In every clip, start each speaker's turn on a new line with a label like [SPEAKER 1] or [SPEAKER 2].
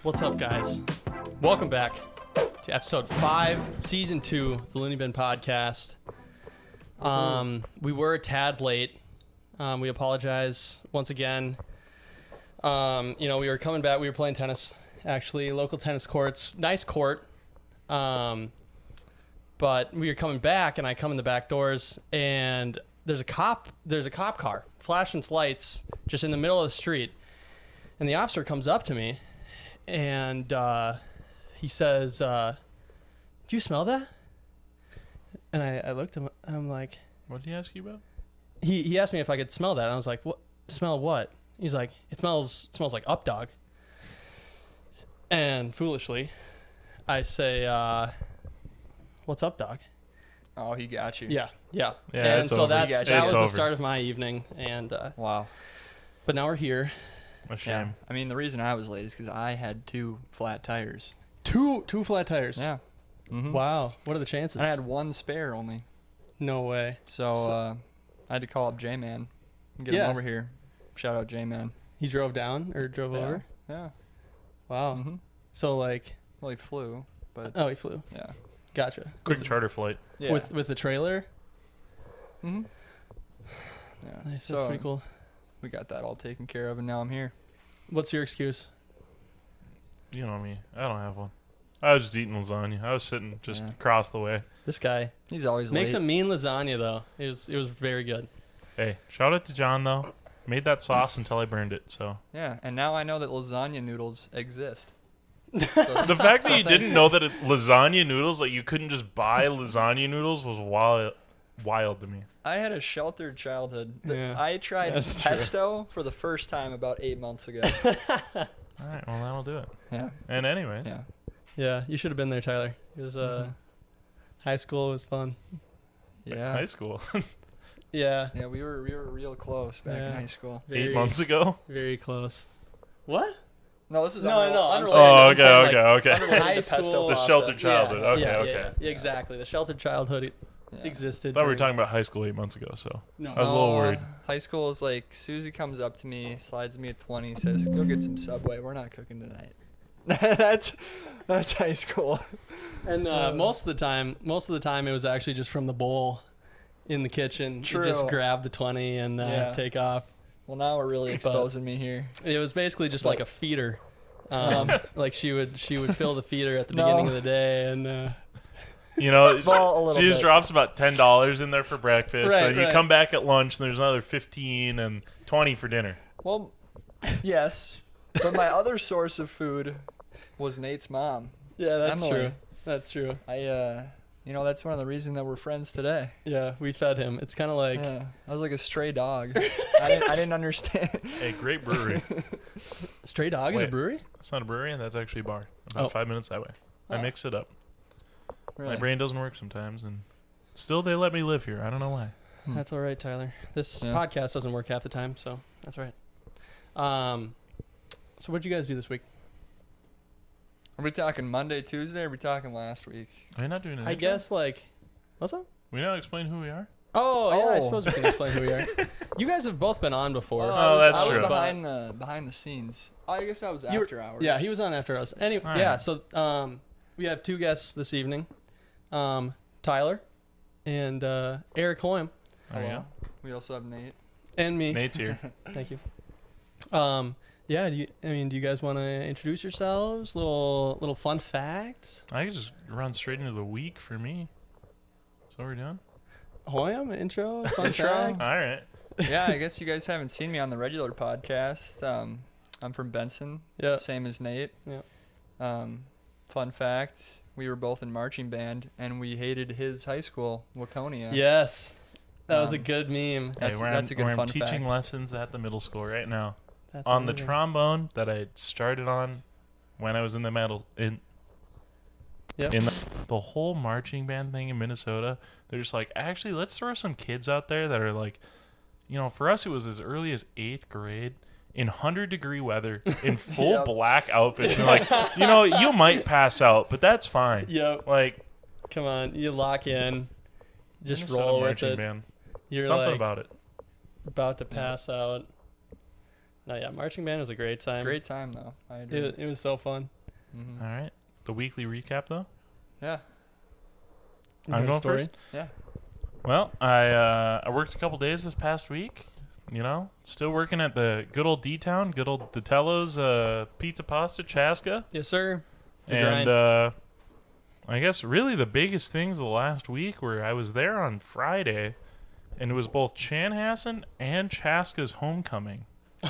[SPEAKER 1] What's up, guys? Welcome back to episode 5, season 2 of the LooneyBin Podcast. We were a tad late. We apologize once again. We were coming back. We were playing tennis, actually, local tennis courts. Nice court. But we were coming back, and I come in the back doors, and there's a cop car flashing its lights just in the middle of the street. And the officer comes up to me, and he says, "Do you smell that?" And I looked at him. I'm like,
[SPEAKER 2] "What did he ask you about?"
[SPEAKER 1] He asked me if I could smell that. And I was like, "What? Smell what?" He's like, "It smells like up dog." And foolishly, I say, "What's up dog?"
[SPEAKER 3] Oh, he got you.
[SPEAKER 1] Yeah.
[SPEAKER 2] And
[SPEAKER 1] so that was the
[SPEAKER 2] over.
[SPEAKER 1] start of my evening. And
[SPEAKER 3] Wow.
[SPEAKER 1] but now we're here.
[SPEAKER 2] A shame.
[SPEAKER 3] Yeah. I mean, the reason I was late is because I had 2 flat tires.
[SPEAKER 1] Two flat tires.
[SPEAKER 3] Yeah. Mm-hmm.
[SPEAKER 1] Wow. What are the chances?
[SPEAKER 3] I had 1 spare only.
[SPEAKER 1] No way.
[SPEAKER 3] So I had to call up J-Man and get him over here. Shout out J-Man.
[SPEAKER 1] He drove down or drove over?
[SPEAKER 3] Yeah.
[SPEAKER 1] Wow.
[SPEAKER 3] Mm-hmm.
[SPEAKER 1] So like.
[SPEAKER 3] Well, he flew, but.
[SPEAKER 1] Oh, he flew.
[SPEAKER 3] Yeah.
[SPEAKER 1] Gotcha.
[SPEAKER 2] Quick charter flight.
[SPEAKER 3] Yeah.
[SPEAKER 1] With the trailer.
[SPEAKER 3] Mm-hmm. Yeah.
[SPEAKER 1] Nice.
[SPEAKER 3] So
[SPEAKER 1] That's pretty cool.
[SPEAKER 3] We got that all taken care of, and now I'm here.
[SPEAKER 1] What's your excuse?
[SPEAKER 2] You know me. I don't have one. I was just eating lasagna. I was sitting just across the way.
[SPEAKER 1] This guy
[SPEAKER 3] He's always
[SPEAKER 1] makes
[SPEAKER 3] late.
[SPEAKER 1] a mean lasagna though. It was very good.
[SPEAKER 2] Hey, shout out to John though. Made that sauce until I burned it. So
[SPEAKER 3] Yeah, and now I know that lasagna noodles exist.
[SPEAKER 2] the fact that you didn't know that lasagna noodles, like you couldn't just buy lasagna noodles, was wild to me.
[SPEAKER 3] I had a sheltered childhood.
[SPEAKER 1] Yeah,
[SPEAKER 3] I tried
[SPEAKER 1] that's true.
[SPEAKER 3] pesto for the first time about 8 months ago.
[SPEAKER 2] All right, well that'll do it.
[SPEAKER 3] Yeah.
[SPEAKER 2] And anyways,
[SPEAKER 3] Yeah.
[SPEAKER 1] Yeah, you should have been there, Tyler. It was high school was fun.
[SPEAKER 3] Yeah.
[SPEAKER 2] high school.
[SPEAKER 1] Yeah.
[SPEAKER 3] Yeah, we were real close back in high school.
[SPEAKER 2] 8 months ago.
[SPEAKER 1] Very close. What?
[SPEAKER 3] No, this is
[SPEAKER 1] No,
[SPEAKER 3] unrelated.
[SPEAKER 1] I'm
[SPEAKER 3] unrelated.
[SPEAKER 2] Oh,
[SPEAKER 3] I'm saying,
[SPEAKER 2] okay.
[SPEAKER 3] unrelated
[SPEAKER 1] High
[SPEAKER 3] to pesto
[SPEAKER 1] school-
[SPEAKER 2] The
[SPEAKER 3] pasta.
[SPEAKER 2] sheltered childhood. Okay,
[SPEAKER 1] yeah,
[SPEAKER 2] okay.
[SPEAKER 1] Yeah, exactly. The sheltered childhood
[SPEAKER 3] Yeah.
[SPEAKER 1] existed.
[SPEAKER 2] I thought we were
[SPEAKER 1] during-
[SPEAKER 2] talking about high school 8 months ago, so
[SPEAKER 1] No.
[SPEAKER 2] I was a little worried.
[SPEAKER 3] High school is like Susie comes up to me, slides me a 20, says, "Go get some Subway. We're not cooking tonight." that's high school.
[SPEAKER 1] And most of the time, it was actually just from the bowl in the kitchen.
[SPEAKER 3] True.
[SPEAKER 1] You just grab the 20 and take off.
[SPEAKER 3] Well, now we're really
[SPEAKER 1] But-
[SPEAKER 3] exposing me here.
[SPEAKER 1] It was basically just like a feeder. Like she would fill the feeder at the
[SPEAKER 3] No.
[SPEAKER 1] beginning of the day, and
[SPEAKER 2] You know,
[SPEAKER 3] Well, a little
[SPEAKER 2] she just
[SPEAKER 3] bit.
[SPEAKER 2] drops about $10 in there for breakfast.
[SPEAKER 1] Right,
[SPEAKER 2] Then you
[SPEAKER 1] right.
[SPEAKER 2] come back at lunch, and there's another 15 and 20 for dinner.
[SPEAKER 3] Well, yes, but my other source of food was Nate's mom.
[SPEAKER 1] yeah, that's
[SPEAKER 3] Emily.
[SPEAKER 1] true. That's true.
[SPEAKER 3] That's one of the reasons that we're friends today.
[SPEAKER 1] Yeah, we fed him. It's kind of like
[SPEAKER 3] Yeah, I was like a stray dog. I didn't understand.
[SPEAKER 2] Hey, great brewery.
[SPEAKER 1] Stray Dog is a
[SPEAKER 2] Wait.
[SPEAKER 1] brewery.
[SPEAKER 2] It's not a brewery, that's actually a bar. About
[SPEAKER 1] Oh.
[SPEAKER 2] 5 minutes that way. I
[SPEAKER 3] Oh.
[SPEAKER 2] mix it up.
[SPEAKER 3] Really?
[SPEAKER 2] My brain doesn't work sometimes, and still they let me live here. I don't know why.
[SPEAKER 1] That's all right, Tyler. This
[SPEAKER 3] Yeah.
[SPEAKER 1] podcast doesn't work half the time, so that's all right. So what'd you guys do this week?
[SPEAKER 3] Are we talking Monday, Tuesday, or are we talking last week?
[SPEAKER 2] Are you not doing it?
[SPEAKER 1] I guess like what's up?
[SPEAKER 2] We not explain who we are?
[SPEAKER 1] Oh, yeah, I
[SPEAKER 3] Oh.
[SPEAKER 1] suppose we can explain who we are. You guys have both been on before.
[SPEAKER 2] Oh, that's
[SPEAKER 3] I was
[SPEAKER 2] true.
[SPEAKER 3] behind the scenes. Oh, I guess I was
[SPEAKER 1] You were-
[SPEAKER 3] after hours.
[SPEAKER 1] Yeah, he was on after us. Anyway,
[SPEAKER 2] All
[SPEAKER 1] yeah.
[SPEAKER 2] right.
[SPEAKER 1] So we have 2 guests this evening, Tyler and Eric Hoyam,
[SPEAKER 2] There you
[SPEAKER 3] Hello.
[SPEAKER 2] go.
[SPEAKER 3] We also have Nate.
[SPEAKER 1] and me.
[SPEAKER 2] Nate's here.
[SPEAKER 1] Thank you. Yeah. Do you guys want to introduce yourselves? Little fun facts.
[SPEAKER 2] I could just run straight into the week for me. That's what we're doing?
[SPEAKER 1] Hoyam intro. Fun
[SPEAKER 3] Intro.
[SPEAKER 1] fact.
[SPEAKER 2] All right.
[SPEAKER 3] Yeah, I guess you guys haven't seen me on the regular podcast. I'm from Benson.
[SPEAKER 1] Yeah.
[SPEAKER 3] Same as Nate.
[SPEAKER 1] Yeah.
[SPEAKER 3] Fun fact: we were both in marching band, and we hated his high school, Waconia.
[SPEAKER 1] Yes. That was a
[SPEAKER 3] Um,
[SPEAKER 1] good meme.
[SPEAKER 3] That's-
[SPEAKER 2] hey,
[SPEAKER 3] that's a good
[SPEAKER 2] I'm
[SPEAKER 3] fun
[SPEAKER 2] teaching
[SPEAKER 3] fact.
[SPEAKER 2] lessons at the middle school right now.
[SPEAKER 1] That's
[SPEAKER 2] On the
[SPEAKER 1] amazing.
[SPEAKER 2] trombone that I started on when I was in the
[SPEAKER 1] Yep.
[SPEAKER 2] in the whole marching band thing in Minnesota. They're just like, actually, let's throw some kids out there that are like, for us it was as early as 8th grade in 100-degree weather in full
[SPEAKER 3] Yep.
[SPEAKER 2] black outfits. And like, you might pass out, but that's fine.
[SPEAKER 1] Yep.
[SPEAKER 2] Like,
[SPEAKER 1] Come on, you lock in. Just
[SPEAKER 2] Minnesota
[SPEAKER 1] roll with
[SPEAKER 2] marching
[SPEAKER 1] it.
[SPEAKER 2] band.
[SPEAKER 1] You're
[SPEAKER 2] Something
[SPEAKER 1] like
[SPEAKER 2] about it.
[SPEAKER 1] about to pass out. Oh yeah, marching band was a great time.
[SPEAKER 3] Great time though. I agree.
[SPEAKER 1] It was so fun.
[SPEAKER 3] Mm-hmm.
[SPEAKER 2] All right. The weekly recap, though.
[SPEAKER 3] Yeah.
[SPEAKER 1] You
[SPEAKER 2] I'm
[SPEAKER 1] have a
[SPEAKER 2] going
[SPEAKER 1] story?
[SPEAKER 2] first.
[SPEAKER 3] Yeah.
[SPEAKER 2] Well, I worked a couple days this past week. You know, still working at the good old D-Town, good old Ditello's Pizza Pasta Chaska.
[SPEAKER 1] Yes, sir. The
[SPEAKER 2] And
[SPEAKER 1] grind.
[SPEAKER 2] I guess really the biggest things of the last week were I was there on Friday, and it was both Chanhassen and Chaska's homecoming.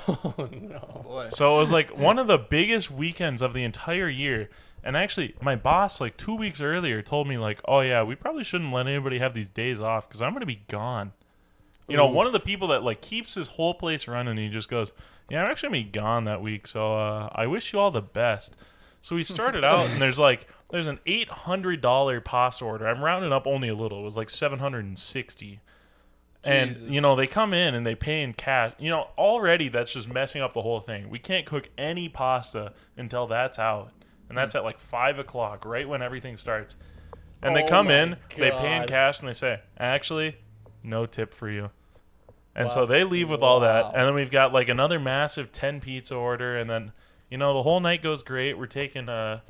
[SPEAKER 1] Oh no.
[SPEAKER 3] Boy.
[SPEAKER 2] So it was like one of the biggest weekends of the entire year. And actually, my boss, like 2 weeks earlier, told me, like, oh, yeah, we probably shouldn't let anybody have these days off because I'm going to be gone. You know, one of the people that, like, keeps this whole place running, he just goes, yeah, I'm actually going to be gone that week, so I wish you all the best. So we started out, and there's an $800 pasta order. I'm rounding up only a little. It was like $760. And,
[SPEAKER 3] Jesus.
[SPEAKER 2] you know, they come in and they pay in cash. You know, already that's just messing up the whole thing. We can't cook any pasta until that's out. And that's at like 5 o'clock, right when everything starts. And they
[SPEAKER 1] Oh
[SPEAKER 2] come
[SPEAKER 1] my
[SPEAKER 2] in, they pay in
[SPEAKER 1] God.
[SPEAKER 2] cash, and they say, actually, no tip for you. And
[SPEAKER 1] Wow.
[SPEAKER 2] so they leave with all that.
[SPEAKER 3] Wow.
[SPEAKER 2] And then we've got like another massive 10 pizza order. And then, you know, the whole night goes great. We're taking, I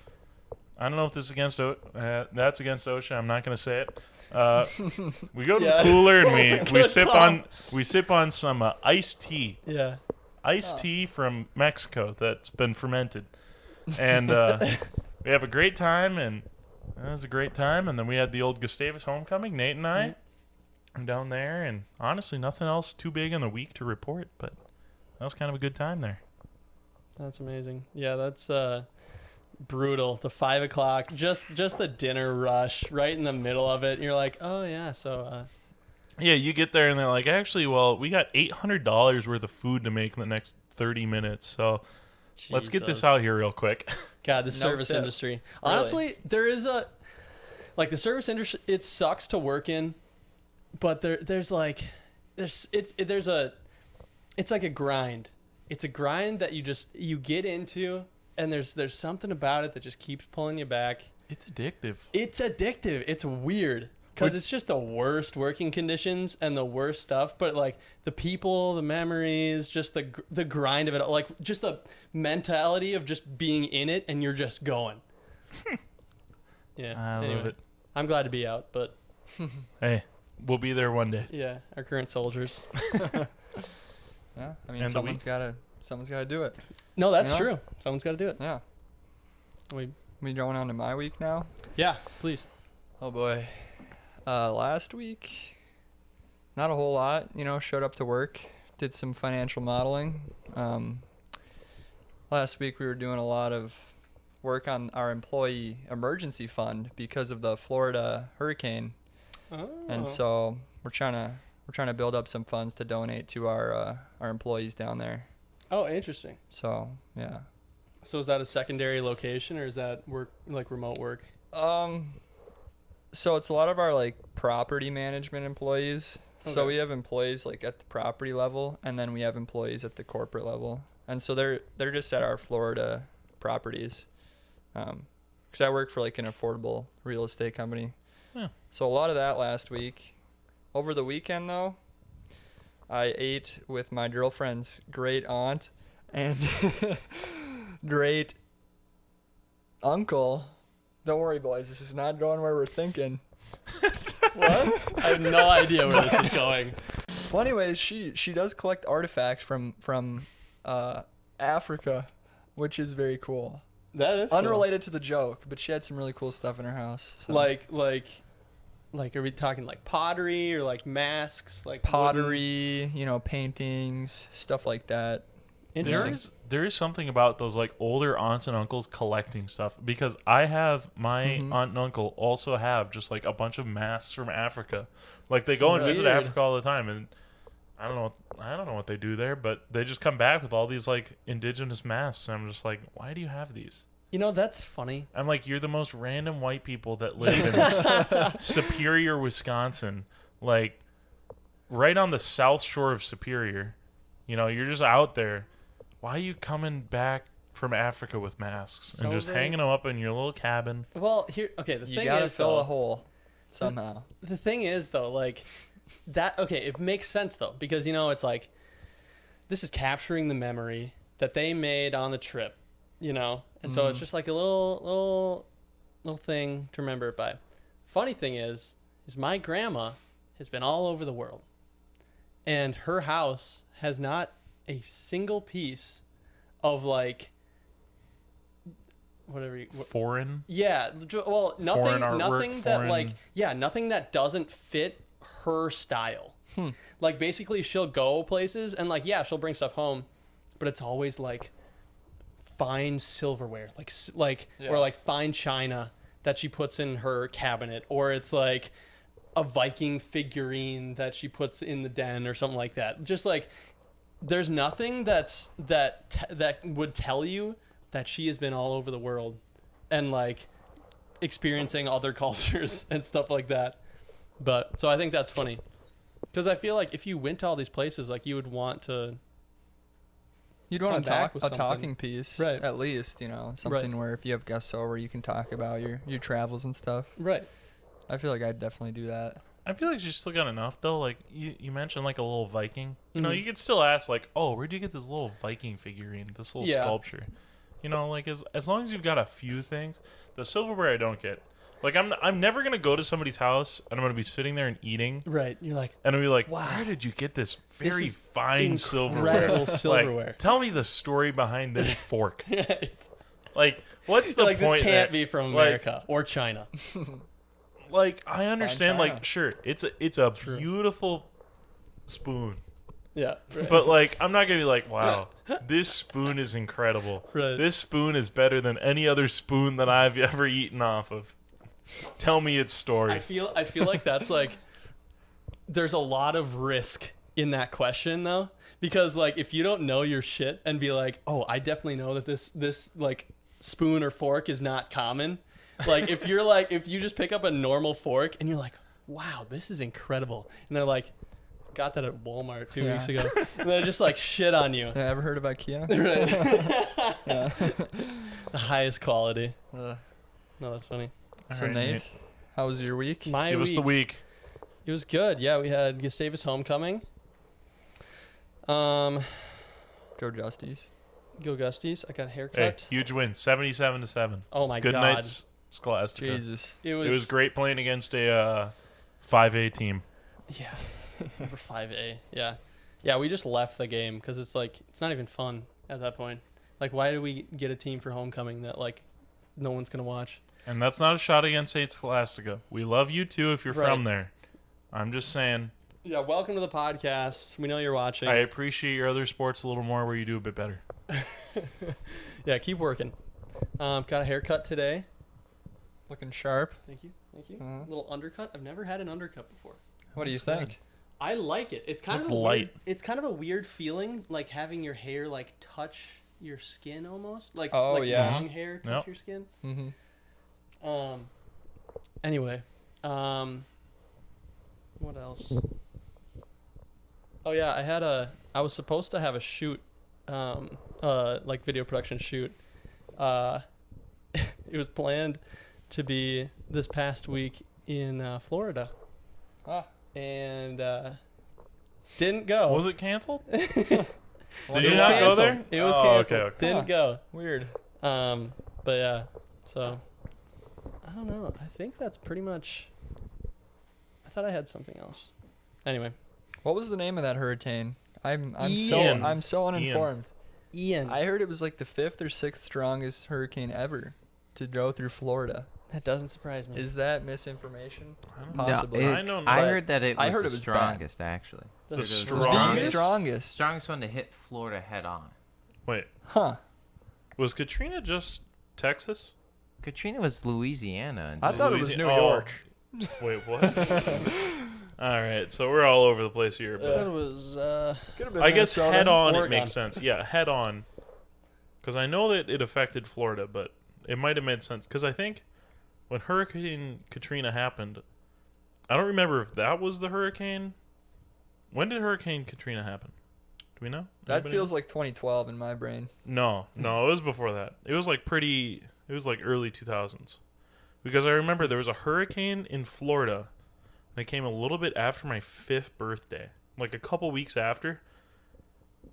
[SPEAKER 2] don't know if this is against, that's against OSHA. I'm not going to say it. We go to
[SPEAKER 1] Yeah.
[SPEAKER 2] the cooler and
[SPEAKER 1] That's a
[SPEAKER 2] we
[SPEAKER 1] good
[SPEAKER 2] sip
[SPEAKER 1] call.
[SPEAKER 2] on some iced tea.
[SPEAKER 1] Yeah.
[SPEAKER 2] Iced tea from Mexico that's been fermented. And we have a great time, and it was a great time. And then we had the old Gustavus homecoming, Nate and I, down there. And honestly, nothing else too big in the week to report, but that was kind of a good time there.
[SPEAKER 1] That's amazing. Yeah, that's brutal. The 5 o'clock, just the dinner rush right in the middle of it. And you're like, oh yeah, so
[SPEAKER 2] Yeah, you get there, and they're like, actually, well, we got $800 worth of food to make in the next 30 minutes, so let's get this
[SPEAKER 1] Jesus.
[SPEAKER 2] out here real quick.
[SPEAKER 1] God, the
[SPEAKER 3] No
[SPEAKER 1] service
[SPEAKER 3] tip.
[SPEAKER 1] industry. Honestly, there is a the service industry. It sucks to work in, but it's like a grind. It's a grind that you get into, and there's something about it that just keeps pulling you back.
[SPEAKER 2] It's addictive.
[SPEAKER 1] It's addictive. It's weird because it's just the worst working conditions and the worst stuff. But like the people, the memories, just the grind of it, like just the mentality of just being in it and you're just going. Yeah.
[SPEAKER 2] I love
[SPEAKER 1] anyway,
[SPEAKER 2] it.
[SPEAKER 1] I'm glad to be out, but
[SPEAKER 2] Hey, we'll be there one day.
[SPEAKER 1] yeah, our current soldiers.
[SPEAKER 3] Yeah. I mean,
[SPEAKER 2] And the
[SPEAKER 3] someone's gotta do it.
[SPEAKER 1] No, that's
[SPEAKER 3] You know?
[SPEAKER 1] true. Someone's got to do it.
[SPEAKER 3] Yeah.
[SPEAKER 1] We,
[SPEAKER 3] We going on to my week now.
[SPEAKER 1] yeah, please.
[SPEAKER 3] Oh boy. Last week, not a whole lot. You know, showed up to work, did some financial modeling. Last week we were doing a lot of work on our employee emergency fund because of the Florida hurricane,
[SPEAKER 1] Oh.
[SPEAKER 3] and so we're trying to build up some funds to donate to our employees down there.
[SPEAKER 1] Oh, interesting.
[SPEAKER 3] So yeah.
[SPEAKER 1] So is that a secondary location or is that work like remote work?
[SPEAKER 3] So it's a lot of our like property management employees. So
[SPEAKER 1] Okay.
[SPEAKER 3] we have employees like at the property level, and then we have employees at the corporate level. And so they're just at our Florida properties. Because I work for like an affordable real estate company.
[SPEAKER 2] Yeah.
[SPEAKER 3] So a lot of that last week. Over the weekend though, I ate with my girlfriend's great aunt and great uncle. Don't worry, boys. This is not going where we're thinking.
[SPEAKER 1] What? I have no idea where this is going.
[SPEAKER 3] Well, anyways, she does collect artifacts from Africa, which is very cool.
[SPEAKER 1] That is cool.
[SPEAKER 3] Unrelated to the joke, but she had some really cool stuff in her house. So.
[SPEAKER 1] Like, are we talking like pottery or like masks, like
[SPEAKER 3] pottery, paintings, stuff like that.
[SPEAKER 1] Interesting.
[SPEAKER 2] There is something about those like older aunts and uncles collecting stuff, because I have my aunt and uncle also have just like a bunch of masks from Africa. Like they go and visit
[SPEAKER 1] Weird.
[SPEAKER 2] Africa all the time, and I don't know what they do there, but they just come back with all these like indigenous masks, and I'm just like, why do you have these?
[SPEAKER 1] That's funny.
[SPEAKER 2] I'm like, you're the most random white people that live in Superior, Wisconsin, like right on the south shore of Superior. You're just out there. Why are you coming back from Africa with masks and just hanging them up in your little cabin?
[SPEAKER 1] Well, the
[SPEAKER 3] You
[SPEAKER 1] thing
[SPEAKER 3] gotta
[SPEAKER 1] is,
[SPEAKER 3] fill
[SPEAKER 1] though,
[SPEAKER 3] a hole somehow.
[SPEAKER 1] the thing is, though, like that. Okay, it makes sense though, because it's like this is capturing the memory that they made on the trip, you know? And so it's just like a little thing to remember it by. Funny thing is my grandma has been all over the world, and her house has not a single piece of like
[SPEAKER 2] foreign.
[SPEAKER 1] Yeah, well, nothing,
[SPEAKER 2] Foreign artwork,
[SPEAKER 1] nothing that like, yeah, nothing that doesn't fit her style. Like basically, she'll go places and like, yeah, she'll bring stuff home, but it's always like fine silverware, or like fine china that she puts in her cabinet, or it's like a Viking figurine that she puts in the den or something like that. Just like there's nothing that would tell you that she has been all over the world and like experiencing other cultures and stuff like that. But so I think that's funny because I feel like if you went to all these places, like you would want to.
[SPEAKER 3] You'd want
[SPEAKER 1] come back
[SPEAKER 3] to
[SPEAKER 1] with
[SPEAKER 3] talk a
[SPEAKER 1] something.
[SPEAKER 3] talking piece,
[SPEAKER 1] Right.
[SPEAKER 3] at least, you know, something where if you have guests over, you can talk about your travels and stuff.
[SPEAKER 1] Right.
[SPEAKER 3] I feel like I'd definitely do that.
[SPEAKER 2] I feel like you still got enough though. Like you mentioned, like a little Viking. You know,
[SPEAKER 1] Mhm.
[SPEAKER 2] you could still ask like, "Oh, where'd you get this little Viking figurine? This little
[SPEAKER 1] Yeah.
[SPEAKER 2] sculpture?" You know, like as long as you've got a few things. The silverware I don't get. Like I'm never gonna go to somebody's house and I'm gonna be sitting there and eating,
[SPEAKER 1] Right. You're like,
[SPEAKER 2] and I'll be like,
[SPEAKER 1] Wow.
[SPEAKER 2] "Where did you get this
[SPEAKER 1] This
[SPEAKER 2] very
[SPEAKER 1] is
[SPEAKER 2] fine silverware?
[SPEAKER 1] incredible silverware."
[SPEAKER 2] Like, tell me the story behind this fork.
[SPEAKER 1] right.
[SPEAKER 2] Like, what's the
[SPEAKER 1] Like
[SPEAKER 2] point?
[SPEAKER 1] this can't
[SPEAKER 2] there?
[SPEAKER 1] be from
[SPEAKER 2] Like-
[SPEAKER 1] America or China.
[SPEAKER 2] Like I understand,
[SPEAKER 3] China.
[SPEAKER 2] like sure, it's a beautiful spoon.
[SPEAKER 1] Yeah. Right.
[SPEAKER 2] But like, I'm not gonna be like, wow, this spoon is incredible.
[SPEAKER 1] Right.
[SPEAKER 2] This spoon is better than any other spoon that I've ever eaten off of. Tell me its story.
[SPEAKER 1] I feel like that's like there's a lot of risk in that question though, because like if you don't know your shit and be like, oh, I definitely know that this like spoon or fork is not common. Like if you just pick up a normal fork and you're like, wow, this is incredible, and they're like, got that at Walmart 2 weeks ago, and they're just like shit on you.
[SPEAKER 3] Yeah, ever heard of IKEA?
[SPEAKER 1] Right.
[SPEAKER 3] Yeah.
[SPEAKER 1] The highest quality.
[SPEAKER 3] Uh,
[SPEAKER 1] No, that's funny.
[SPEAKER 3] so
[SPEAKER 2] Alright,
[SPEAKER 3] Nate,
[SPEAKER 2] Nate,
[SPEAKER 3] how was your week?
[SPEAKER 1] My
[SPEAKER 2] give us the week.
[SPEAKER 1] It was good. Yeah, we had Gustavus homecoming.
[SPEAKER 3] Go Justies.
[SPEAKER 1] Go Gusties. I got a
[SPEAKER 2] Hey,
[SPEAKER 1] haircut.
[SPEAKER 2] huge win, 77-7.
[SPEAKER 1] Oh my
[SPEAKER 2] Good
[SPEAKER 1] god.
[SPEAKER 2] nights, Scholastica.
[SPEAKER 3] Jesus.
[SPEAKER 1] It
[SPEAKER 2] It was great playing against a 5A team.
[SPEAKER 1] Yeah. Number 5A. Yeah. Yeah, we just left the game because it's like it's not even fun at that point. Like, why do we get a team for homecoming that like no one's gonna watch?
[SPEAKER 2] And that's not a shot against St. Scholastica. We love you too if you're
[SPEAKER 1] Right.
[SPEAKER 2] from there. I'm just saying.
[SPEAKER 1] Yeah. Welcome to the podcast. We know you're watching.
[SPEAKER 2] I appreciate your other sports a little more where you do a bit better.
[SPEAKER 1] Yeah. Keep working. Got a haircut today.
[SPEAKER 3] Looking sharp.
[SPEAKER 1] Thank you. Thank you.
[SPEAKER 3] Uh-huh.
[SPEAKER 1] Little undercut. I've never had an undercut before.
[SPEAKER 3] What do you
[SPEAKER 2] Looks good.
[SPEAKER 3] think?
[SPEAKER 1] I like it. It's kind
[SPEAKER 2] Looks
[SPEAKER 1] of a
[SPEAKER 2] light.
[SPEAKER 1] Weird, it's kind of a weird feeling, like having your hair like touch your skin almost, like
[SPEAKER 3] Oh,
[SPEAKER 1] like
[SPEAKER 3] yeah.
[SPEAKER 1] long hair touch
[SPEAKER 2] Yep.
[SPEAKER 1] your skin.
[SPEAKER 3] Mm-hmm.
[SPEAKER 1] Anyway, what else? Oh yeah, I was supposed to have a shoot, like video production shoot. It was planned to be this past week in Florida.
[SPEAKER 3] Ah.
[SPEAKER 1] And didn't go.
[SPEAKER 2] Was it canceled?
[SPEAKER 3] Did
[SPEAKER 2] Did
[SPEAKER 1] It
[SPEAKER 2] you
[SPEAKER 1] was
[SPEAKER 2] not go
[SPEAKER 1] canceled.
[SPEAKER 2] there?
[SPEAKER 1] It was
[SPEAKER 2] Oh,
[SPEAKER 1] canceled.
[SPEAKER 2] okay, okay.
[SPEAKER 1] Didn't
[SPEAKER 3] Huh.
[SPEAKER 1] go.
[SPEAKER 3] Weird.
[SPEAKER 1] But yeah, so I don't know. I think that's pretty much. I thought I had something else. Anyway,
[SPEAKER 3] What was the name of that hurricane? I'm
[SPEAKER 2] Ian.
[SPEAKER 3] so uninformed.
[SPEAKER 1] Ian.
[SPEAKER 3] I heard it was like the 5th or 6th strongest hurricane ever to go through Florida.
[SPEAKER 1] That doesn't surprise me.
[SPEAKER 3] Is that misinformation?
[SPEAKER 2] I don't know.
[SPEAKER 3] Possibly.
[SPEAKER 2] I don't know.
[SPEAKER 4] I
[SPEAKER 3] But
[SPEAKER 4] heard that it was
[SPEAKER 3] I heard
[SPEAKER 4] the
[SPEAKER 3] it was bad.
[SPEAKER 4] strongest, actually.
[SPEAKER 1] The
[SPEAKER 2] The
[SPEAKER 4] It was
[SPEAKER 3] The
[SPEAKER 2] Strongest?
[SPEAKER 3] strongest.
[SPEAKER 4] strongest one to hit Florida head on.
[SPEAKER 2] Wait,
[SPEAKER 3] Huh.
[SPEAKER 2] was Katrina just Texas?
[SPEAKER 4] Katrina was Louisiana.
[SPEAKER 3] I thought it was New
[SPEAKER 2] Oh.
[SPEAKER 3] York.
[SPEAKER 2] Wait, what? All right, so we're all over the place here.
[SPEAKER 1] I
[SPEAKER 2] But
[SPEAKER 1] thought it was.
[SPEAKER 3] Could have been
[SPEAKER 2] I guess
[SPEAKER 3] Minnesota.
[SPEAKER 2] head on it
[SPEAKER 1] Oregon.
[SPEAKER 2] makes sense. Yeah, head on. Because I know that it affected Florida, but it might have made sense. Because I think when Hurricane Katrina happened, I don't remember if that was the hurricane. When did Hurricane Katrina happen? Do we know?
[SPEAKER 3] That
[SPEAKER 2] Anybody
[SPEAKER 3] feels
[SPEAKER 2] know?
[SPEAKER 3] like 2012 in my brain.
[SPEAKER 2] No, it was before that. It was like it was like early 2000s. Because I remember there was a hurricane in Florida that came a little bit after my 5th birthday, like a couple weeks after.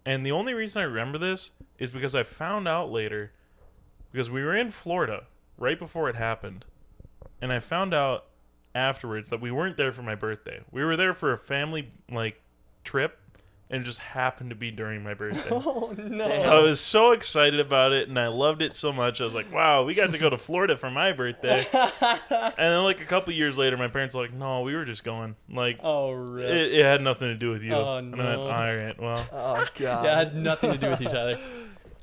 [SPEAKER 2] And the only reason I remember this is because I found out later, because we were in Florida right before it happened, and I found out afterwards that we weren't there for my birthday. We were there for a family trip, and it just happened to be during my birthday.
[SPEAKER 1] Oh no!
[SPEAKER 2] So I was so excited about it, and I loved it so much. I was like, "Wow, we got to go to Florida for my birthday." And then, a couple years later, my parents were like, "No, we were just going.
[SPEAKER 1] Oh really?
[SPEAKER 2] It had nothing to do with you."
[SPEAKER 1] Oh,
[SPEAKER 2] And I went,
[SPEAKER 1] no.
[SPEAKER 2] "All right, well,
[SPEAKER 3] Oh god.
[SPEAKER 1] Yeah, it had nothing to do with you, Tyler.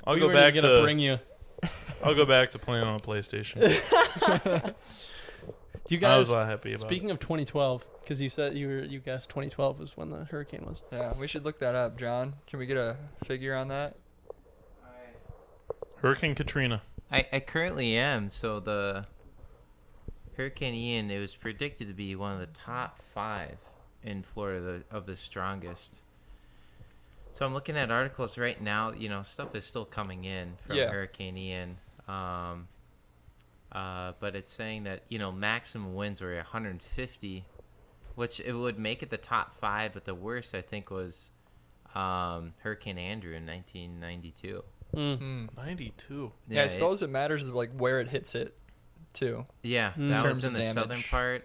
[SPEAKER 2] I'll
[SPEAKER 1] We
[SPEAKER 2] go
[SPEAKER 1] weren't
[SPEAKER 2] back
[SPEAKER 1] even gonna
[SPEAKER 2] to
[SPEAKER 1] bring you.
[SPEAKER 2] I'll go back to playing on a PlayStation."
[SPEAKER 1] Do you
[SPEAKER 2] I was
[SPEAKER 1] guys?
[SPEAKER 2] a lot happy about
[SPEAKER 1] Speaking of 2012, because you said you guessed 2012 was when the hurricane was.
[SPEAKER 3] Yeah, we should look that up, John. Can we get a figure on that?
[SPEAKER 2] it. Hurricane Katrina.
[SPEAKER 4] I currently am. So the Hurricane Ian, it was predicted to be one of the top 5 in Florida of the strongest. So I'm looking at articles right now. Stuff is still coming in from
[SPEAKER 3] Yeah.
[SPEAKER 4] Hurricane Ian. But it's saying that, maximum winds were 150, which it would make it the top 5, but the worst, I think, was Hurricane Andrew in 1992.
[SPEAKER 2] 92.
[SPEAKER 3] Yeah, I suppose it matters where it hits it, too.
[SPEAKER 4] Yeah,
[SPEAKER 1] In
[SPEAKER 4] that
[SPEAKER 3] terms
[SPEAKER 4] was in
[SPEAKER 3] of
[SPEAKER 4] the southern
[SPEAKER 3] damage.
[SPEAKER 4] part.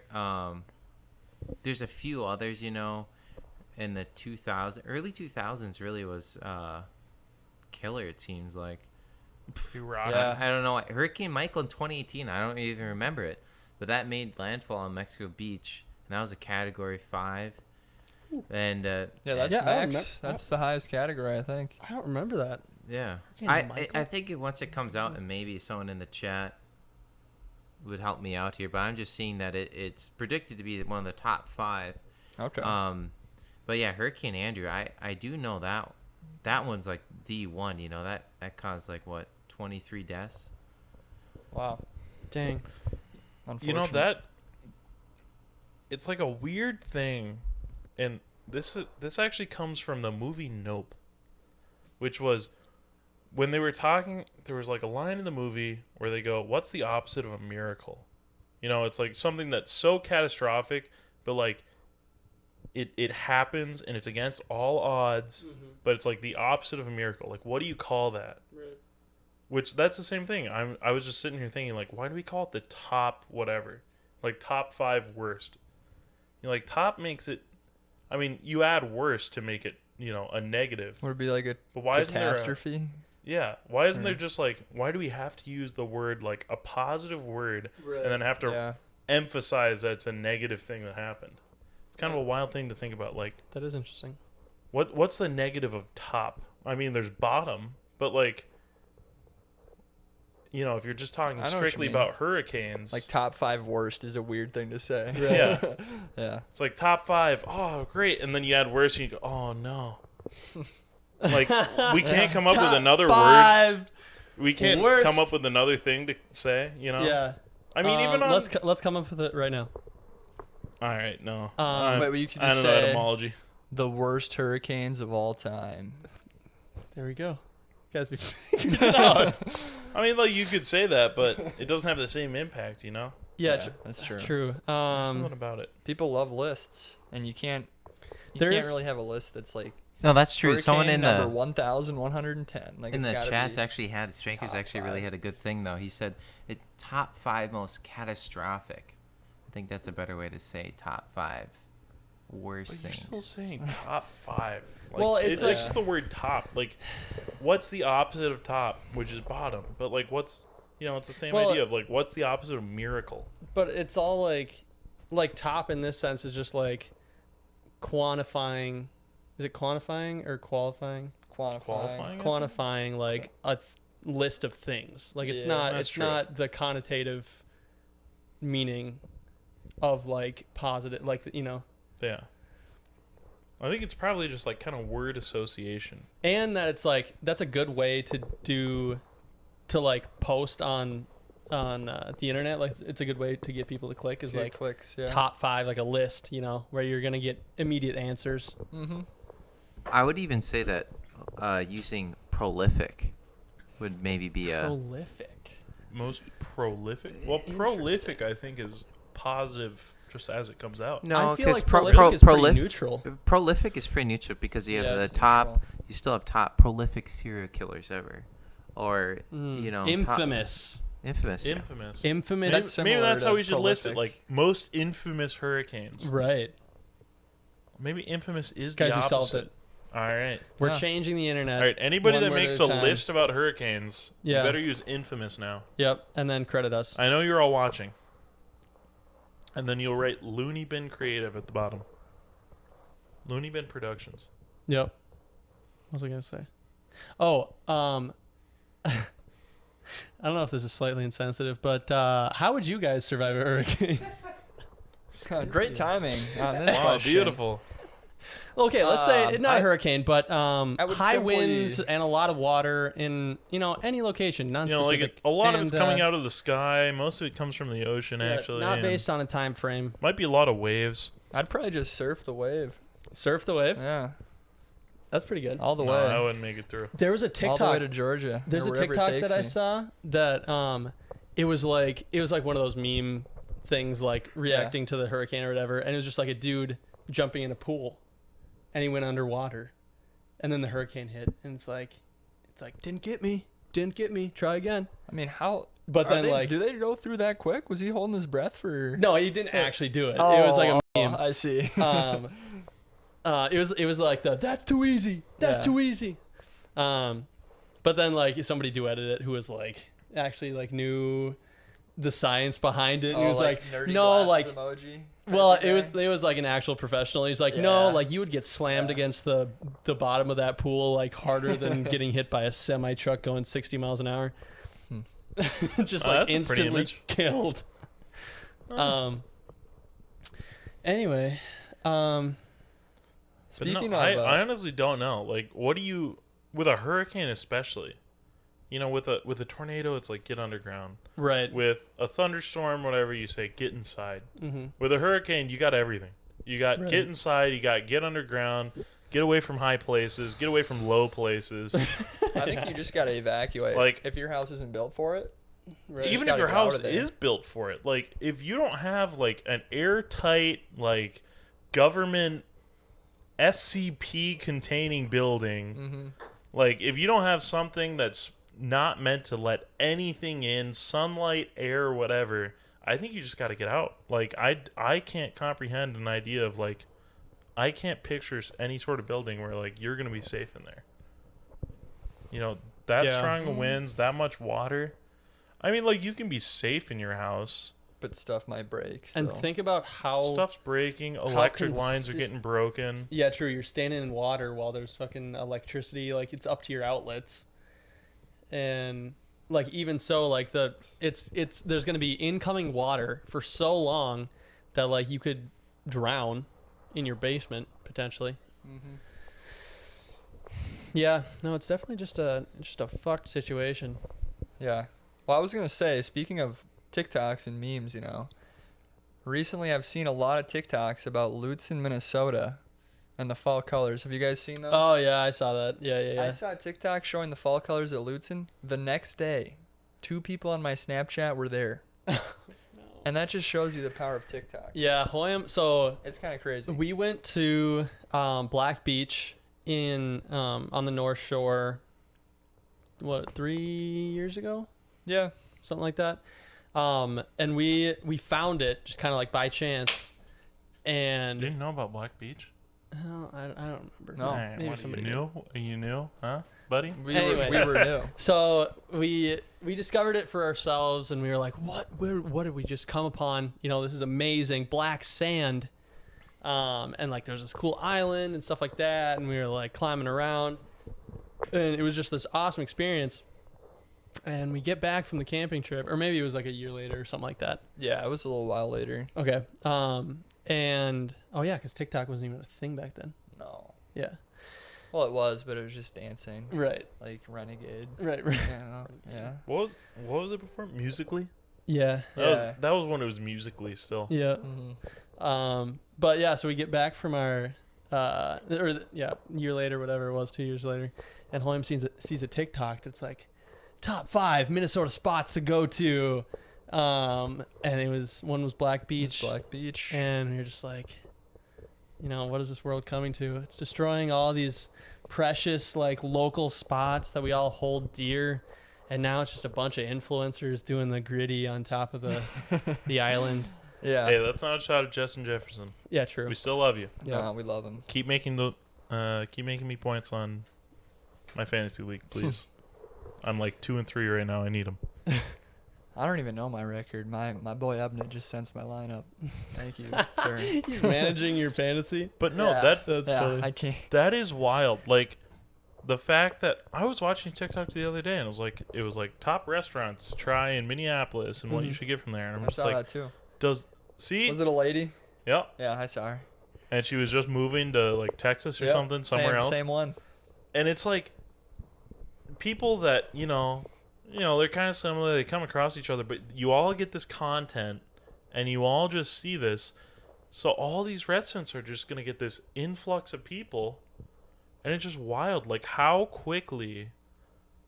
[SPEAKER 4] There's a few others, in the early 2000s really was killer, it seems like.
[SPEAKER 3] Yeah.
[SPEAKER 4] I don't know. Hurricane Michael in 2018, I don't even remember it. But that made landfall on Mexico Beach, and that was a Category 5. And
[SPEAKER 3] Yeah, that's
[SPEAKER 1] Yeah, I
[SPEAKER 3] max. That's the highest category, I think.
[SPEAKER 1] I don't remember that.
[SPEAKER 4] yeah.
[SPEAKER 1] Hurricane
[SPEAKER 4] I
[SPEAKER 1] Michael?
[SPEAKER 4] think once it comes out, and maybe someone in the chat would help me out here, but I'm just seeing that it's predicted to be one of the top 5.
[SPEAKER 3] Okay.
[SPEAKER 4] But yeah, Hurricane Andrew, I do know that one's the one, that caused 23 deaths.
[SPEAKER 3] Wow.
[SPEAKER 1] Dang.
[SPEAKER 3] Unfortunate.
[SPEAKER 2] It's a weird thing, and this actually comes from the movie Nope, which was when they were talking. There was a line in the movie where they go, "What's the opposite of a miracle?" It's something that's so catastrophic, but it happens and it's against all odds, but it's the opposite of a miracle. What do you call that?
[SPEAKER 1] Right.
[SPEAKER 2] Which that's the same thing. I was just sitting here thinking why do we call it the top whatever? Top 5 worst. Top makes it. I mean, you add worst to make it a negative.
[SPEAKER 3] Would it be a
[SPEAKER 2] But why isn't there
[SPEAKER 3] catastrophe?
[SPEAKER 2] yeah? Why isn't there just why do we have to use the word a positive word and then have to
[SPEAKER 3] Yeah.
[SPEAKER 2] emphasize that it's a negative thing that happened? It's kind of a wild thing to think about.
[SPEAKER 1] That is interesting.
[SPEAKER 2] What's the negative of top? I mean, there's bottom, but if you're just talking
[SPEAKER 3] I know what you
[SPEAKER 2] strictly
[SPEAKER 3] mean.
[SPEAKER 2] about hurricanes,
[SPEAKER 3] Top 5 worst is a weird thing to say.
[SPEAKER 2] yeah,
[SPEAKER 3] Yeah.
[SPEAKER 2] it's top 5. Oh, great, and then you add worse, and you go, oh no. We can't come up with another word.
[SPEAKER 1] 5.
[SPEAKER 2] We can't
[SPEAKER 1] worst.
[SPEAKER 2] come up with another thing to say.
[SPEAKER 1] Yeah.
[SPEAKER 2] I mean, even on.
[SPEAKER 1] let's come up with it right now.
[SPEAKER 2] All right, no.
[SPEAKER 3] Wait, but you could
[SPEAKER 2] I
[SPEAKER 3] just
[SPEAKER 2] don't know
[SPEAKER 3] say
[SPEAKER 2] etymology.
[SPEAKER 3] the worst hurricanes of all time.
[SPEAKER 1] There we go. You guys, we figured it out.
[SPEAKER 2] I mean, you could say that, but it doesn't have the same impact.
[SPEAKER 1] Yeah,
[SPEAKER 3] Yeah, that's true.
[SPEAKER 1] True.
[SPEAKER 2] Something about it.
[SPEAKER 3] People love lists, and you can't
[SPEAKER 1] There is-
[SPEAKER 3] really have a list that's
[SPEAKER 4] No, that's true.
[SPEAKER 3] hurricane
[SPEAKER 4] Someone in
[SPEAKER 3] number
[SPEAKER 4] the
[SPEAKER 3] 1,110.
[SPEAKER 4] in
[SPEAKER 3] it's
[SPEAKER 4] the
[SPEAKER 3] gotta
[SPEAKER 4] chats
[SPEAKER 3] be
[SPEAKER 4] actually had Strankers
[SPEAKER 3] top
[SPEAKER 4] actually really
[SPEAKER 3] 5.
[SPEAKER 4] had a good thing though. He said it top 5 most catastrophic. I think that's a better way to say top 5 worst
[SPEAKER 2] But you're
[SPEAKER 4] things.
[SPEAKER 2] still saying top 5.
[SPEAKER 1] Well, it's
[SPEAKER 2] just the word top. What's the opposite of top, which is bottom? But what's it's the same
[SPEAKER 1] Well,
[SPEAKER 2] idea of what's the opposite of miracle?
[SPEAKER 1] But it's all top in this sense is just quantifying. Is it quantifying or qualifying?
[SPEAKER 3] quantifying.
[SPEAKER 1] Quantifying a list of things. It's
[SPEAKER 3] Yeah,
[SPEAKER 1] not.
[SPEAKER 2] that's
[SPEAKER 1] It's
[SPEAKER 2] true.
[SPEAKER 1] not the connotative meaning of positive.
[SPEAKER 2] Yeah. I think it's probably just kind of word association.
[SPEAKER 1] And that it's that's a good way to post on the internet. It's a good way to get people to click is
[SPEAKER 3] clicks. Yeah.
[SPEAKER 1] top 5, a list, where you're gonna get immediate answers.
[SPEAKER 3] Mm-hmm.
[SPEAKER 4] I would even say that using prolific would maybe be a
[SPEAKER 1] Prolific.
[SPEAKER 2] Most prolific? Well,
[SPEAKER 1] Interesting.
[SPEAKER 2] prolific I think is positive just as it comes out.
[SPEAKER 4] No,
[SPEAKER 1] I feel
[SPEAKER 4] because
[SPEAKER 1] like prolific is pretty neutral.
[SPEAKER 4] prolific is pretty neutral because you have
[SPEAKER 3] Yeah,
[SPEAKER 4] the
[SPEAKER 3] it's
[SPEAKER 4] top.
[SPEAKER 3] neutral.
[SPEAKER 4] You still have top prolific serial killers ever, or
[SPEAKER 1] Infamous.
[SPEAKER 4] infamous. Yeah.
[SPEAKER 2] Infamous.
[SPEAKER 1] Infamous.
[SPEAKER 3] That's
[SPEAKER 2] Maybe
[SPEAKER 3] similar
[SPEAKER 2] that's how
[SPEAKER 3] to
[SPEAKER 2] we should list it.
[SPEAKER 3] prolific.
[SPEAKER 2] Like most infamous hurricanes.
[SPEAKER 1] Right.
[SPEAKER 2] Maybe infamous is
[SPEAKER 1] Guys,
[SPEAKER 2] the
[SPEAKER 1] we
[SPEAKER 2] opposite.
[SPEAKER 1] solved it.
[SPEAKER 2] All right.
[SPEAKER 1] We're
[SPEAKER 3] Yeah.
[SPEAKER 1] changing the internet.
[SPEAKER 2] All right. Anybody
[SPEAKER 1] one
[SPEAKER 2] that
[SPEAKER 1] word
[SPEAKER 2] makes
[SPEAKER 1] at
[SPEAKER 2] a
[SPEAKER 1] a time.
[SPEAKER 2] list about hurricanes,
[SPEAKER 1] Yeah.
[SPEAKER 2] you better use infamous now.
[SPEAKER 1] Yep. And then credit us.
[SPEAKER 2] I know you're all watching. And then you'll write LooneyBin Creative at the bottom. LooneyBin Productions.
[SPEAKER 1] Yep. What was I gonna say? Oh, I don't know if this is slightly insensitive, but how would you guys survive a hurricane?
[SPEAKER 3] Great timing on this
[SPEAKER 2] Wow,
[SPEAKER 3] question.
[SPEAKER 2] beautiful.
[SPEAKER 1] Okay, let's say not a
[SPEAKER 3] I-
[SPEAKER 1] hurricane, but
[SPEAKER 3] would
[SPEAKER 1] high
[SPEAKER 3] simply-
[SPEAKER 1] winds and a lot of water in any location,
[SPEAKER 2] You know,
[SPEAKER 1] non-specific.
[SPEAKER 2] like a lot of
[SPEAKER 1] And,
[SPEAKER 2] it's coming out of the sky. Most of it comes from the ocean,
[SPEAKER 1] yeah,
[SPEAKER 2] actually.
[SPEAKER 1] not
[SPEAKER 2] and
[SPEAKER 1] based on a time frame.
[SPEAKER 2] Might be a lot of waves.
[SPEAKER 3] I'd probably just surf the wave.
[SPEAKER 1] Surf the wave.
[SPEAKER 3] Yeah,
[SPEAKER 1] That's pretty good.
[SPEAKER 3] all the
[SPEAKER 2] No,
[SPEAKER 3] way.
[SPEAKER 2] I wouldn't make it through.
[SPEAKER 1] There was a
[SPEAKER 3] All the
[SPEAKER 1] TikTok.
[SPEAKER 3] way to Georgia.
[SPEAKER 1] There's
[SPEAKER 3] or
[SPEAKER 1] a
[SPEAKER 3] wherever it
[SPEAKER 1] TikTok
[SPEAKER 3] takes
[SPEAKER 1] that I
[SPEAKER 3] me.
[SPEAKER 1] saw that it was like one of those meme things like reacting to the hurricane or whatever, and it was just like a dude jumping in a pool, and he went underwater, and then the hurricane hit, and it's like didn't get me, try again.
[SPEAKER 3] I mean, how?
[SPEAKER 1] But
[SPEAKER 3] are
[SPEAKER 1] then
[SPEAKER 3] they-
[SPEAKER 1] like
[SPEAKER 3] do they go through that quick? Was he holding his breath for?
[SPEAKER 1] no, he didn't actually do it. It was like a meme.
[SPEAKER 3] I see.
[SPEAKER 1] It was like that's too easy. That's
[SPEAKER 3] Yeah.
[SPEAKER 1] too easy. But then like somebody duetted it who was like actually like knew the science behind it. And he was like
[SPEAKER 3] nerdy
[SPEAKER 1] no,
[SPEAKER 3] glasses
[SPEAKER 1] like
[SPEAKER 3] emoji.
[SPEAKER 1] well,
[SPEAKER 3] type of
[SPEAKER 1] it was like an actual professional. He's like no,
[SPEAKER 3] Yeah.
[SPEAKER 1] like you would get slammed
[SPEAKER 3] Yeah.
[SPEAKER 1] against the bottom of that pool like harder than getting hit by a semi truck going 60 miles an hour. Just
[SPEAKER 2] Oh,
[SPEAKER 1] like
[SPEAKER 2] that's a pretty
[SPEAKER 1] instantly
[SPEAKER 2] image.
[SPEAKER 1] killed. Anyway,
[SPEAKER 2] But
[SPEAKER 3] Speaking
[SPEAKER 2] no,
[SPEAKER 3] of,
[SPEAKER 2] I honestly don't know. Like, what do you with a hurricane, especially? You know, with a tornado, it's like get underground.
[SPEAKER 1] right.
[SPEAKER 2] With a thunderstorm, whatever you say, get inside.
[SPEAKER 1] Mm-hmm.
[SPEAKER 2] With a hurricane, you got everything. You got
[SPEAKER 1] Right.
[SPEAKER 2] get inside. You got get underground. Get away from high places. Get away from low places.
[SPEAKER 3] I think you just gotta evacuate.
[SPEAKER 2] Like-
[SPEAKER 3] if your house isn't built for it.
[SPEAKER 1] Right.
[SPEAKER 2] Even if
[SPEAKER 3] gotta
[SPEAKER 2] your
[SPEAKER 3] get out
[SPEAKER 2] house
[SPEAKER 3] of there.
[SPEAKER 2] is built for it, like if you don't have like an airtight like government SCP containing building,
[SPEAKER 3] Mm-hmm.
[SPEAKER 2] like if you don't have something that's not meant to let anything in, sunlight, air, whatever, I think you just got to get out. Like I can't comprehend an idea of like I can't picture any sort of building where like you're going to be safe in there. You know, that
[SPEAKER 1] Yeah.
[SPEAKER 2] strong of winds, that much water. I mean, like you can be safe in your house.
[SPEAKER 3] But stuff might break. Still.
[SPEAKER 1] And think about how
[SPEAKER 2] Stuff's breaking, electric lines are
[SPEAKER 1] consist-
[SPEAKER 2] getting broken.
[SPEAKER 1] yeah, true. You're standing in water while there's fucking electricity. Like it's up to your outlets, and like even so, like it's there's gonna be incoming water for so long that like you could drown in your basement potentially.
[SPEAKER 3] Mm-hmm.
[SPEAKER 1] Yeah, no, it's definitely just a fucked situation.
[SPEAKER 3] Yeah. Well, I was gonna say, speaking of TikToks and memes, recently I've seen a lot of TikToks about Lutz in Minnesota and the fall colors. Have you guys seen those?
[SPEAKER 1] Oh yeah, I saw that. Yeah.
[SPEAKER 3] I saw a TikTok showing the fall colors at Lutzen. The next day, 2 people on my Snapchat were there. And that just shows you the power of TikTok.
[SPEAKER 1] Yeah, Hoyam. So
[SPEAKER 3] It's kind of crazy.
[SPEAKER 1] we went to Black Beach in on the North Shore. What, 3 years ago?
[SPEAKER 3] Yeah.
[SPEAKER 1] Something like that. And we found it just kind of like by chance. And
[SPEAKER 2] Didn't know about Black Beach?
[SPEAKER 1] I don't remember.
[SPEAKER 3] No.
[SPEAKER 2] Alright,
[SPEAKER 1] maybe
[SPEAKER 2] what,
[SPEAKER 1] somebody
[SPEAKER 2] you
[SPEAKER 1] did.
[SPEAKER 2] knew? You knew? Huh, buddy?
[SPEAKER 1] Anyway.
[SPEAKER 3] We were new.
[SPEAKER 1] So we discovered it for ourselves, and we were like, what did we just come upon? This is amazing, black sand, and like there's this cool island and stuff like that, and we were like climbing around, and it was just this awesome experience. And we get back from the camping trip, or maybe it was like a year later or something like that.
[SPEAKER 3] Yeah, it was a little while later.
[SPEAKER 1] Okay. And oh yeah, because TikTok wasn't even a thing back then.
[SPEAKER 3] No.
[SPEAKER 1] Yeah.
[SPEAKER 3] Well, it was, but it was just dancing.
[SPEAKER 1] Right.
[SPEAKER 3] Like Renegade.
[SPEAKER 1] Right.
[SPEAKER 3] Yeah.
[SPEAKER 2] What was it before? Musically?
[SPEAKER 1] Yeah.
[SPEAKER 3] Yeah.
[SPEAKER 2] That was when it was Musically still.
[SPEAKER 1] Yeah.
[SPEAKER 3] Mm-hmm.
[SPEAKER 1] But yeah, so we get back from our year later, whatever it was, 2 years later, and Holm sees a TikTok that's like top 5 Minnesota spots to go to And one was Black Beach.
[SPEAKER 3] Black Beach.
[SPEAKER 1] And you're just like, what is this world coming to? It's destroying all these precious like local spots that we all hold dear. And now it's just a bunch of influencers doing the gritty on top of the island.
[SPEAKER 3] Yeah.
[SPEAKER 2] Hey, that's not a shot at Justin Jefferson.
[SPEAKER 1] Yeah, true.
[SPEAKER 2] We still love you.
[SPEAKER 3] Yeah, we love him.
[SPEAKER 2] Keep making me points on my fantasy league, please. I'm like 2 and 3 right now. I need them.
[SPEAKER 3] I don't even know my record. My boy Ebnet just sends my lineup. Thank you, sir.
[SPEAKER 1] He's managing your fantasy.
[SPEAKER 2] But no,
[SPEAKER 3] Yeah.
[SPEAKER 1] That's funny.
[SPEAKER 3] I can't.
[SPEAKER 2] that is wild. Like the fact that I was watching TikTok the other day and it was like top restaurants to try in Minneapolis and what you should get from there. And I'm
[SPEAKER 3] I
[SPEAKER 2] just
[SPEAKER 3] saw
[SPEAKER 2] like,
[SPEAKER 3] that too.
[SPEAKER 2] see?
[SPEAKER 3] Was it a lady?
[SPEAKER 2] Yep.
[SPEAKER 3] Yeah, I saw her.
[SPEAKER 2] And she was just moving to like Texas or
[SPEAKER 3] Yep,
[SPEAKER 2] something, somewhere else.
[SPEAKER 3] Same one.
[SPEAKER 2] And it's like people that they're kind of similar. They come across each other, but you all get this content, and you all just see this. So all these restaurants are just gonna get this influx of people, and it's just wild. Like how quickly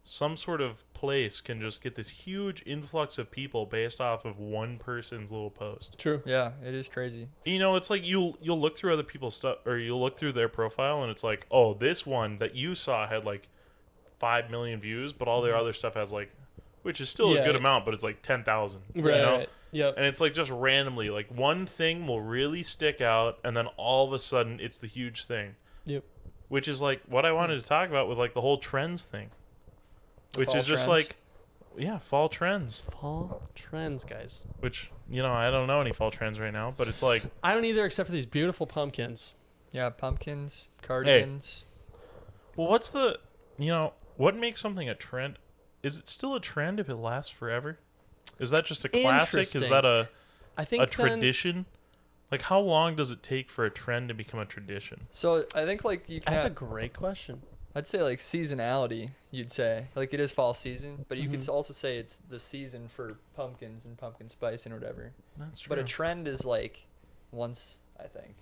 [SPEAKER 2] some sort of place can just get this huge influx of people based off of one person's little post.
[SPEAKER 1] True.
[SPEAKER 3] Yeah, it is crazy.
[SPEAKER 2] It's like you'll look through other people's stuff, or you'll look through their profile, and it's like, oh, this one that you saw had like 5 million views, but all their other stuff has like, which is still a good amount, but it's like 10,000.
[SPEAKER 1] Right. Yep.
[SPEAKER 2] And it's like just randomly, like one thing will really stick out, and then all of a sudden it's the huge thing.
[SPEAKER 1] Yep.
[SPEAKER 2] Which is like what I wanted to talk about with like the whole trends thing, which
[SPEAKER 3] Fall
[SPEAKER 2] is just
[SPEAKER 3] trends.
[SPEAKER 2] like, fall trends.
[SPEAKER 1] Fall trends, guys.
[SPEAKER 2] Which I don't know any fall trends right now, but it's like
[SPEAKER 1] I don't either, except for these beautiful pumpkins.
[SPEAKER 3] Yeah, pumpkins, cardigans.
[SPEAKER 2] well, what's the what makes something a trend? Is it still a trend if it lasts forever? Is that just a classic? Is
[SPEAKER 1] Interesting.
[SPEAKER 2] that
[SPEAKER 1] I think
[SPEAKER 2] a tradition? Like, how long does it take for a trend to become a tradition?
[SPEAKER 3] So I think like you
[SPEAKER 1] That's a
[SPEAKER 3] can.
[SPEAKER 1] great question.
[SPEAKER 3] I'd say like seasonality. You'd say like it is fall season, but you could also say it's the season for pumpkins and pumpkin spice and whatever.
[SPEAKER 2] That's true.
[SPEAKER 3] But a trend is like once, I think.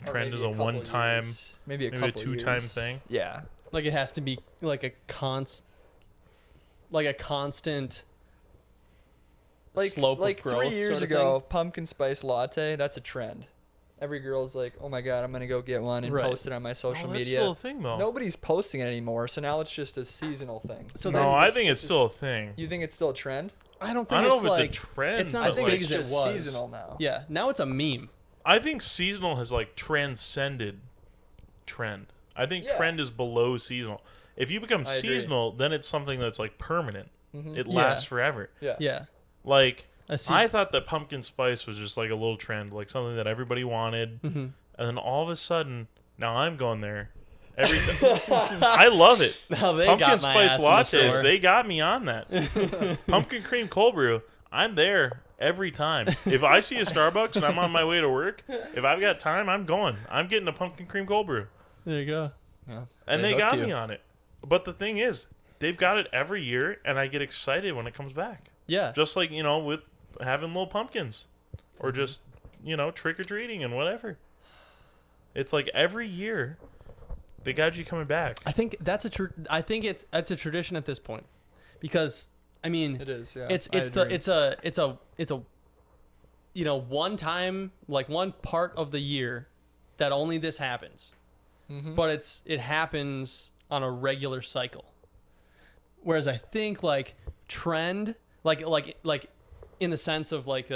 [SPEAKER 2] A
[SPEAKER 3] Or
[SPEAKER 2] trend
[SPEAKER 3] maybe
[SPEAKER 2] is a
[SPEAKER 3] couple
[SPEAKER 2] one-time,
[SPEAKER 3] years. Maybe a
[SPEAKER 2] maybe a
[SPEAKER 3] couple
[SPEAKER 2] 2-time
[SPEAKER 3] years.
[SPEAKER 2] thing.
[SPEAKER 3] Yeah.
[SPEAKER 1] Like it has to be like a constant slope
[SPEAKER 3] like
[SPEAKER 1] of growth.
[SPEAKER 3] 3 years
[SPEAKER 1] sort of
[SPEAKER 3] ago,
[SPEAKER 1] thing.
[SPEAKER 3] pumpkin spice latte, that's a trend. Every girl's like, "Oh my god, I'm gonna go get one and
[SPEAKER 1] Right.
[SPEAKER 3] post it on my social
[SPEAKER 2] That's
[SPEAKER 3] media."
[SPEAKER 2] still a thing, though.
[SPEAKER 3] Nobody's posting it anymore, so now it's just a seasonal thing.
[SPEAKER 1] So
[SPEAKER 2] no,
[SPEAKER 1] then
[SPEAKER 2] I think it's still a thing.
[SPEAKER 3] You think it's still a trend?
[SPEAKER 1] I don't think
[SPEAKER 2] I don't
[SPEAKER 1] it's
[SPEAKER 2] know if
[SPEAKER 1] like
[SPEAKER 2] it's a trend.
[SPEAKER 1] it's not
[SPEAKER 2] but
[SPEAKER 1] as
[SPEAKER 3] I think
[SPEAKER 1] big
[SPEAKER 3] it's
[SPEAKER 1] as it
[SPEAKER 3] just
[SPEAKER 1] was.
[SPEAKER 3] seasonal now.
[SPEAKER 1] Yeah, now it's a meme.
[SPEAKER 2] I think seasonal has like transcended trend. I think
[SPEAKER 3] Yeah.
[SPEAKER 2] trend is below seasonal. If you become
[SPEAKER 3] I agree.
[SPEAKER 2] seasonal, then it's something that's like permanent.
[SPEAKER 3] Mhm.
[SPEAKER 2] It
[SPEAKER 1] Yeah.
[SPEAKER 2] lasts forever.
[SPEAKER 3] Yeah.
[SPEAKER 1] Yeah.
[SPEAKER 2] Like
[SPEAKER 1] A
[SPEAKER 2] I thought that pumpkin spice was just like a little trend, like something that everybody wanted, and then all of a sudden, now I'm going there every time. I love it.
[SPEAKER 1] Now they
[SPEAKER 2] Pumpkin
[SPEAKER 1] got my
[SPEAKER 2] spice
[SPEAKER 1] ass in the
[SPEAKER 2] lattes,
[SPEAKER 1] store.
[SPEAKER 2] they got me on that. Pumpkin cream cold brew, I'm there every time. If I see a Starbucks and I'm on my way to work, if I've got time, I'm going. I'm getting a pumpkin cream cold brew.
[SPEAKER 1] There you go.
[SPEAKER 3] Yeah.
[SPEAKER 2] And they
[SPEAKER 3] hooked
[SPEAKER 2] got
[SPEAKER 3] you.
[SPEAKER 2] me on it. But the thing is, they've got it every year, and I get excited when it comes back.
[SPEAKER 1] Yeah.
[SPEAKER 2] Just like, with having little pumpkins or just, trick-or-treating and whatever. It's like every year they got you coming back.
[SPEAKER 1] I think that's that's a tradition at this point, because I mean
[SPEAKER 3] It is. Yeah.
[SPEAKER 1] it's
[SPEAKER 3] I agree.
[SPEAKER 1] it's a one time, like one part of the year that only this happens, but it happens on a regular cycle. Whereas I think like trend, like in the sense of like